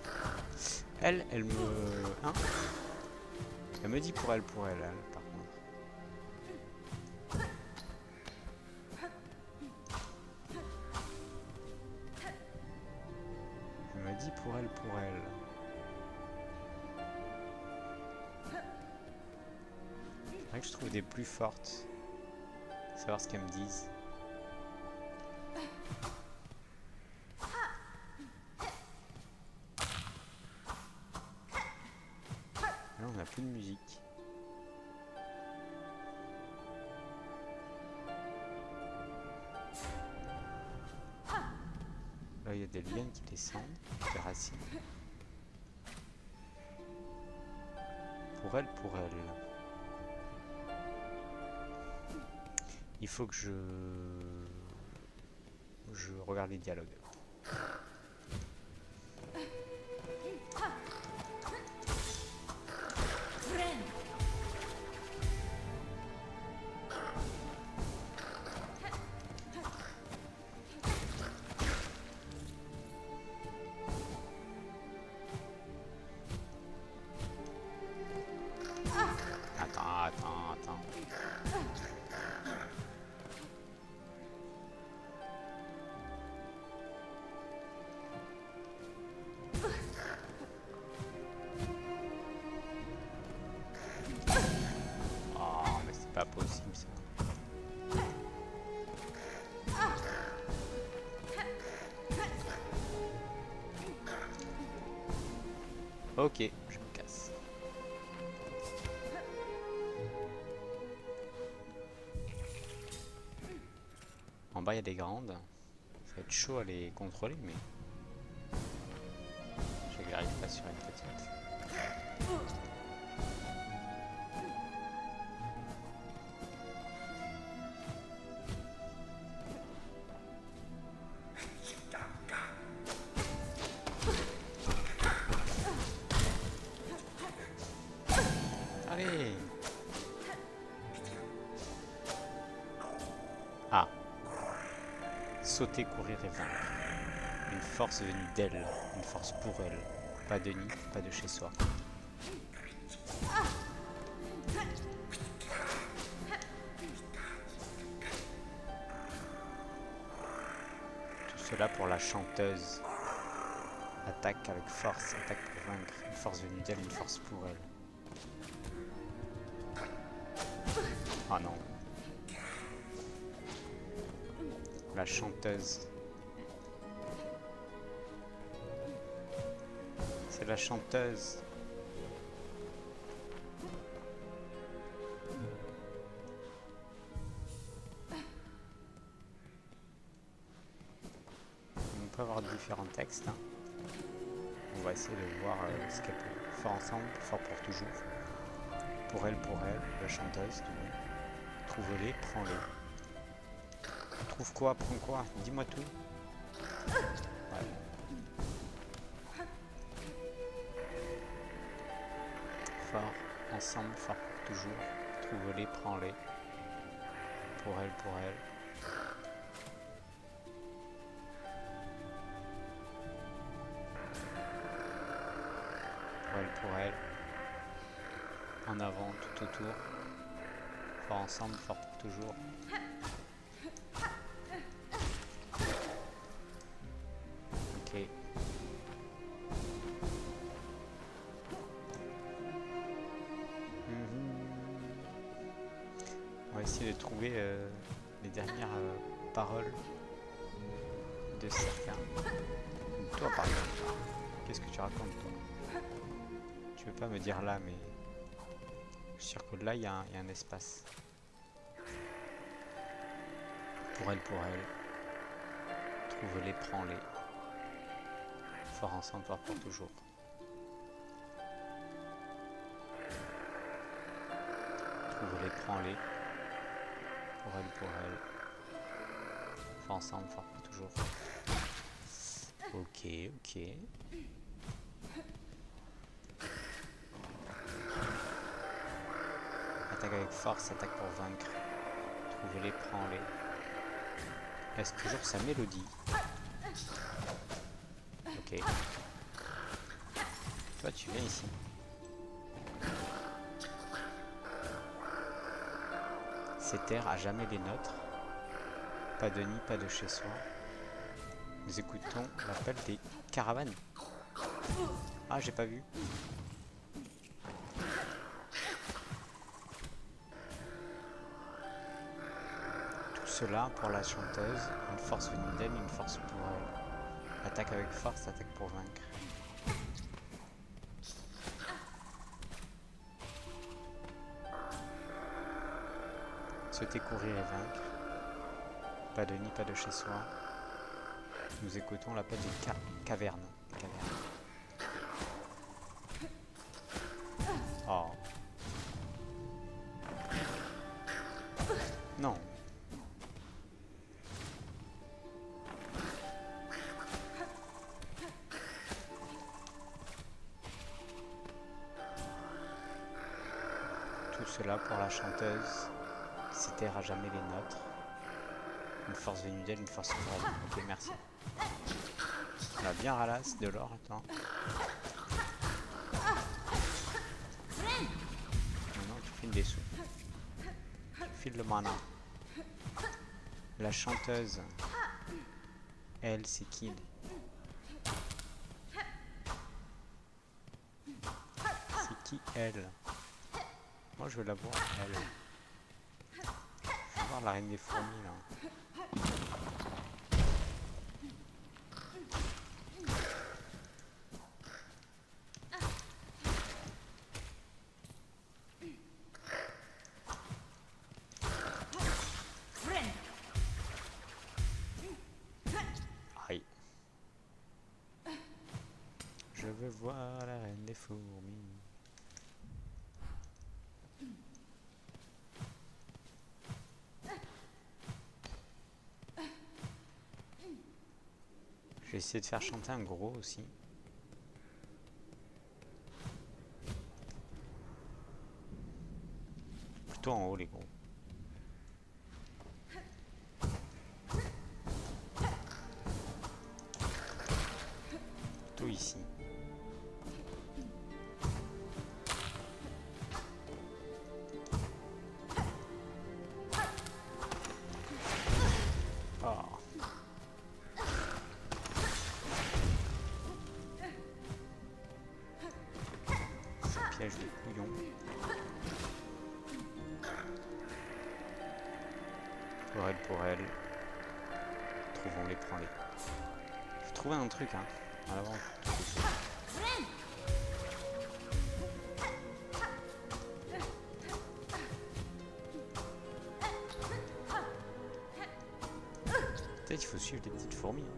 Elle me... Hein? Elle me dit pour elle, par contre. Elle me dit pour elle. Faudrait que je trouve des plus fortes. Savoir ce qu'elles me disent. Là, on n'a plus de musique. Là, il y a des lianes qui descendent, des racines. Pour elle. Il faut que je regarde les dialogues. Attends. Oh, mais c'est pas possible ça. Ok, je me casse. En bas il y a des grandes. Ça va être chaud à les contrôler, mais je n'arrive pas sur une petite. Allez! Ah! Sauter, courir et vaincre. Une force venue d'elle, une force pour elle. Pas de nid, pas de chez soi. Tout cela pour la chanteuse. Attaque avec force, attaque pour vaincre. Une force venue d'elle, une force pour elle. Ah non. La chanteuse. C'est la chanteuse. On peut avoir différents textes. Hein. On va essayer de voir ce qu'elle peut. Fort ensemble, fort pour toujours. Pour elle, la chanteuse. Trouve-les, prends-les. Trouve quoi, prends quoi, dis-moi tout. Ouais. Fort, ensemble, fort pour toujours. Trouve-les, prends-les. Pour elle. Pour elle. En avant, tout autour. Fort ensemble, fort pour toujours. Ok. On va essayer de trouver les dernières paroles de certains. Toi par exemple, qu'est-ce que tu racontes toi? Tu veux pas me dire là, mais je suis sûr que là il y a un espace. Pour elle. Trouve-les, prends-les. Fort ensemble, fort pour toujours. Trouve-les, prends-les. Pour elle. Fort ensemble, fort pour toujours. Ok. Attaque avec force, attaque pour vaincre. Trouve-les, prends-les. Reste toujours sa mélodie. Ok. Toi, tu viens ici. Ces terres à jamais les nôtres. Pas de nid, pas de chez soi. Nous écoutons l'appel des caravanes. Ah, j'ai pas vu. Tout cela pour la chanteuse. Une force venue d'elle, une force pour elle. Attaque avec force, attaque pour vaincre. Souhaiter courir et vaincre. Pas de nid, pas de chez soi. Nous écoutons l'appel des cavernes. Oh. Non. Tout cela pour la chanteuse. Ces terres à jamais les nôtres. Une force venue d'elle, une force pour elle. Ok, merci. On a bien ralasse de l'or, attends. Maintenant tu files des sous. Tu files le mana. La chanteuse. Elle, c'est qui? C'est qui elle? Moi je veux la voir, elle. Je veux voir la reine des fourmis là. Aïe. Je veux voir la reine des fourmis. Je vais essayer de faire chanter un gros aussi. Plutôt en haut les gros. Plutôt ici. Piège de couillon. Pour elle. Trouvons-les, prends-les. Faut trouver un truc, hein. À l'avant. Peut-être qu'il faut suivre les petites fourmis. Hein.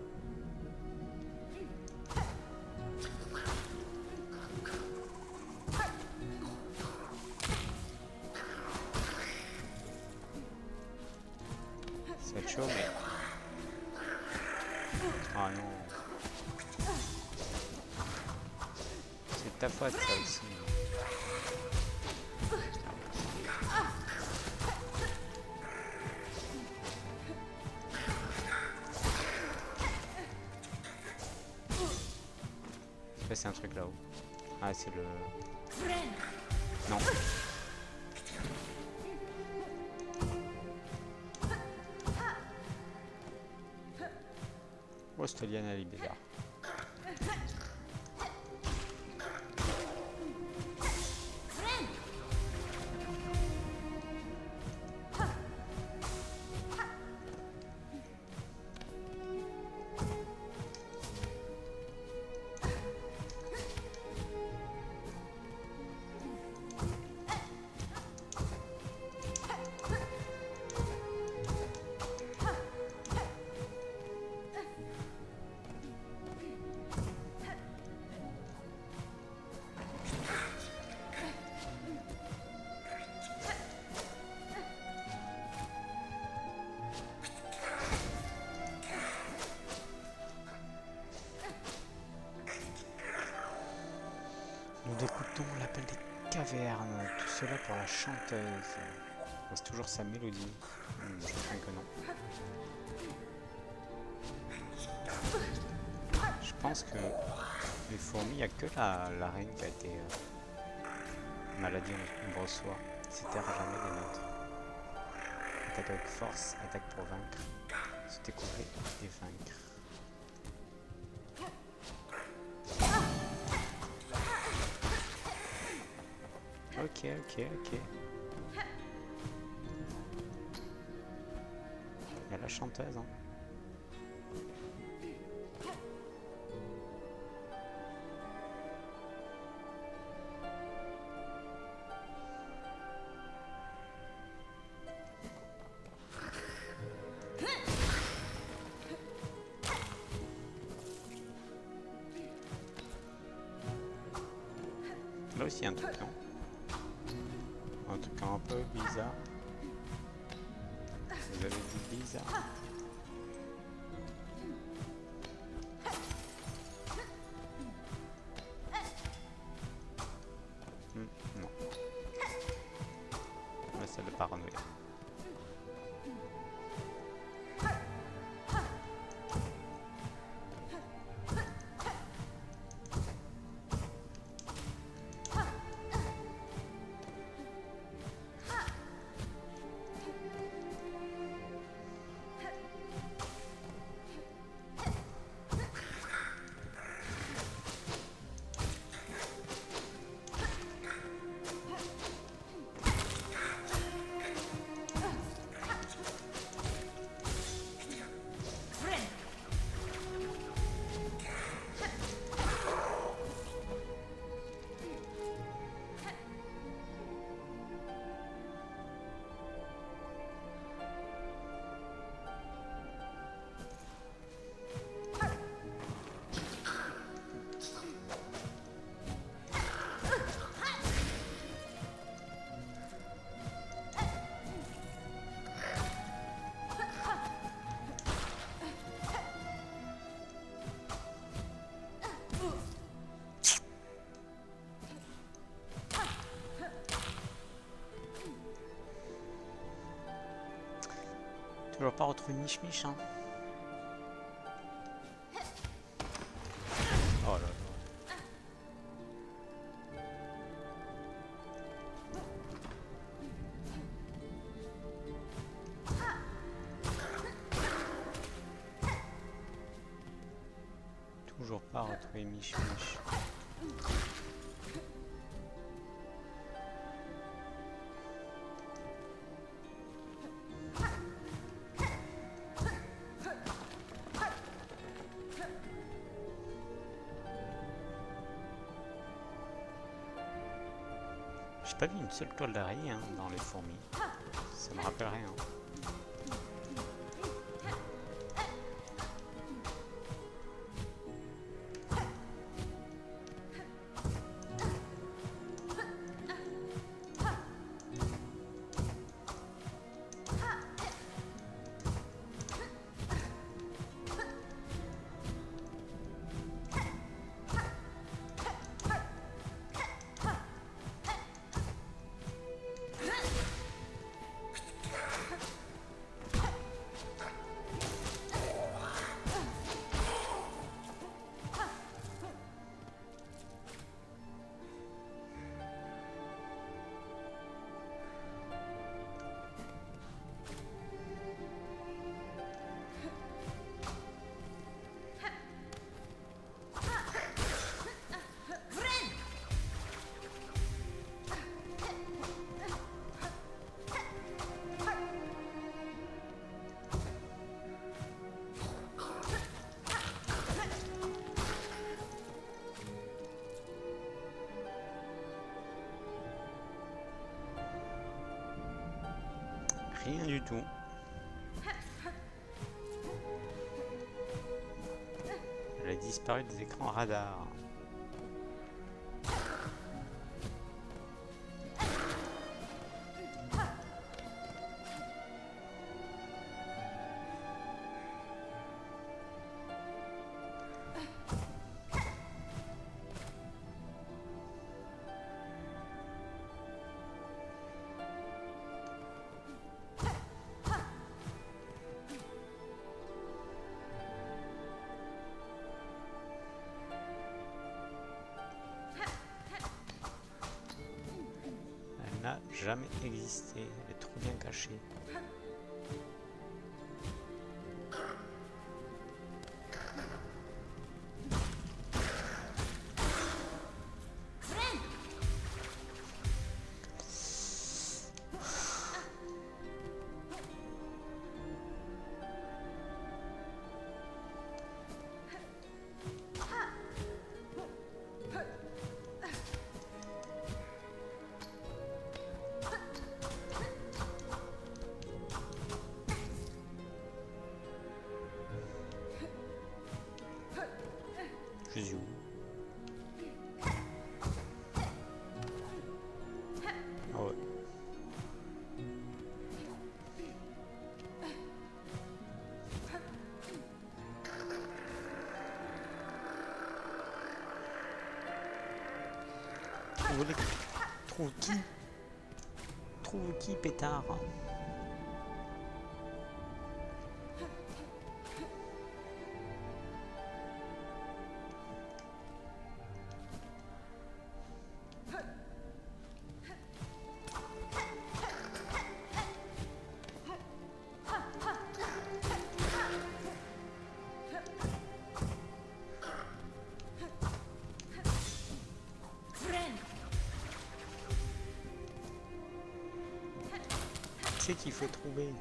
Ça va être chaud, mais... Ah non. C'est de ta faute, ça aussi. Je sais pas si c'est un truc là-haut. Ah, c'est le... Non. Oh, cette liane, elle est bizarre. Nous écoutons l'appel des cavernes, tout cela pour la chanteuse. C'est toujours sa mélodie. Je crains que non. Je pense que les fourmis, il n'y a que la reine qui a été maladie en brossois. C'était jamais des nôtres. Attaque avec force, attaque pour vaincre. Se découvrir et vaincre. Ok. Il y a la chanteuse, hein. Là aussi un truc, non? Un truc un peu bizarre. Vous avez dit bizarre. Non. Là, c'est le paranoïa. Toujours pas retrouvé Mich-Mich, hein. Oh là là. Toujours pas retrouvé Mich-Mich. J'ai pas vu une seule toile d'araignée, hein, dans les fourmis. Ça me rappelle rien. Rien du tout. Elle a disparu des écrans radar. jamais existé. Elle est trop bien cachée. Je suis où? Ah ouais. Trouve qui? Trouve qui, pétard? C'est qu'il faut trouver.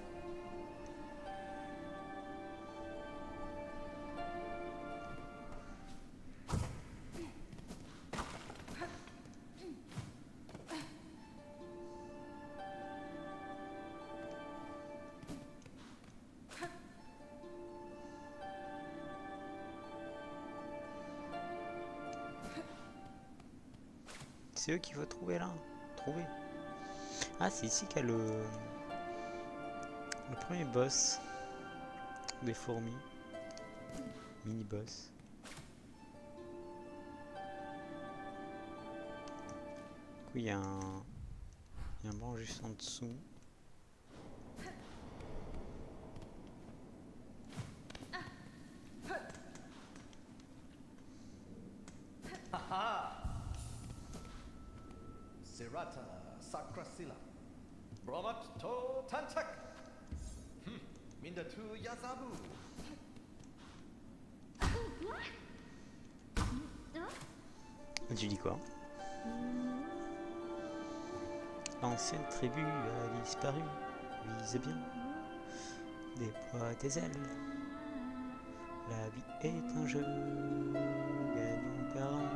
C'est eux qu'il faut trouver là. Trouver. Ah, c'est ici qu'il y a le premier boss des fourmis. Mini boss. Du coup, il y a un banc juste en dessous. Sirata Sakrasila Bromat to Tantak Mindatu Yazabu. Tu dis quoi? L'ancienne tribu a disparu. Vise bien. Déploie tes ailes. La vie est un jeu. Gagnons, perdons.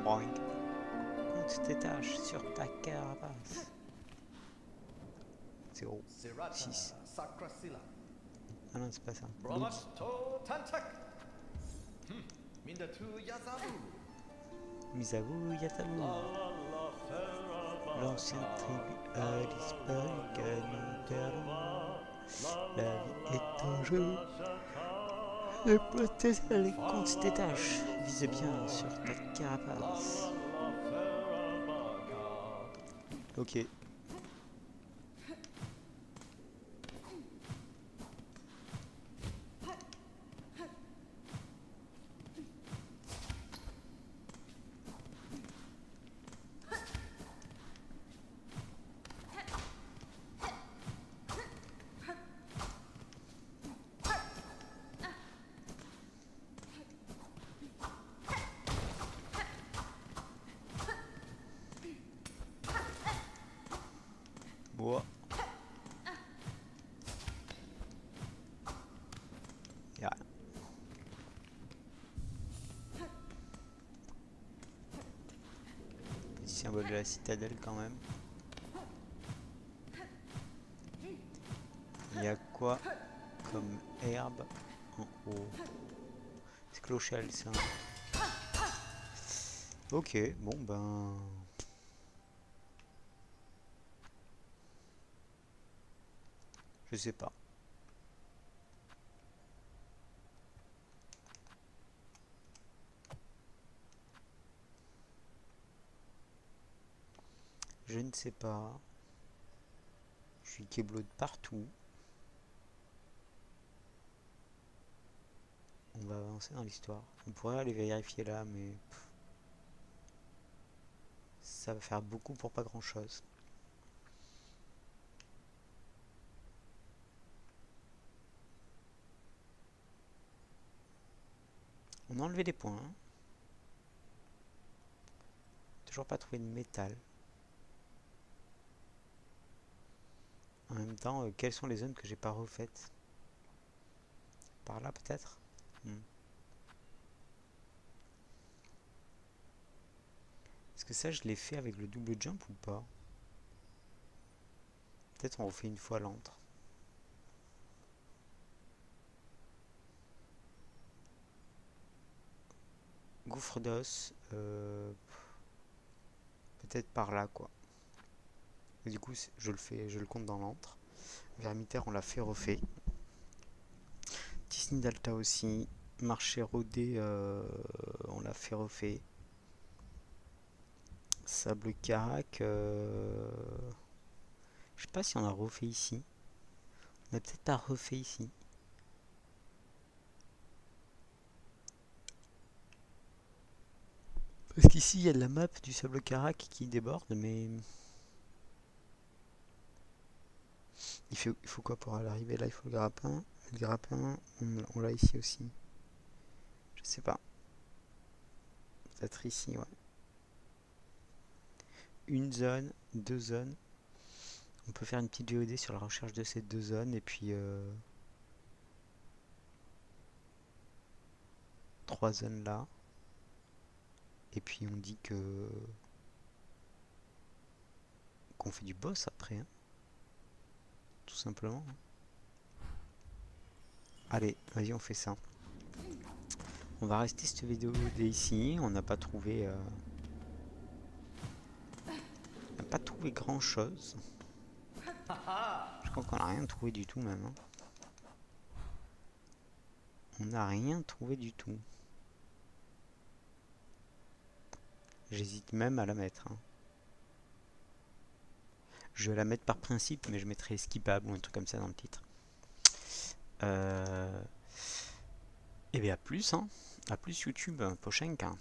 Boing. Compte tes tâches sur ta carapace. 0, 6. Ah non, c'est pas ça. Misavu Yatabu. L'ancienne tribu a disparu, gagnons, perdons. La vie est un jeu. Déploie tes ailes et compte tes tâches. Vise bien sur ta carapace. Ok. Bois. Y'a rien. Petit symbole de la citadelle quand même. Il y a quoi comme herbe en haut? C'est clochelle ça. Ok, bon ben... Je sais pas. Je ne sais pas. Je suis keblo de partout. On va avancer dans l'histoire. On pourrait aller vérifier là, mais... ça va faire beaucoup pour pas grand chose. On a enlevé des points. Hein. Toujours pas trouvé de métal. En même temps, quelles sont les zones que j'ai pas refaites? Par là peut-être. Est-ce que ça je l'ai fait avec le double jump ou pas? Peut-être on refait une fois l'antre. Gouffre d'os. Peut-être par là quoi. Et du coup je le compte dans l'antre. Vermitaire on l'a fait refait. Disney Delta aussi. Marché rodé on l'a fait refait. Sable Carac. Je sais pas si on a refait ici. On a peut-être pas refait ici. Parce qu'ici il y a de la map du Sable Carac qui déborde, mais il faut quoi pour arriver là? Il faut le grappin. Le grappin, on l'a ici aussi. Je sais pas. Peut-être ici, ouais. Une zone, deux zones. On peut faire une petite VOD sur la recherche de ces deux zones et puis trois zones là. Et puis on dit que qu'on fait du boss après, hein. Tout simplement. Allez, vas-y, on fait ça. On va rester cette vidéo ici. On n'a pas trouvé, grand chose. Je crois qu'on n'a rien trouvé du tout même. Hein. On n'a rien trouvé du tout. J'hésite même à la mettre. Hein. Je vais la mettre par principe, mais je mettrai skippable ou un truc comme ça dans le titre. Et bien à plus, hein. À plus YouTube, Pochenka.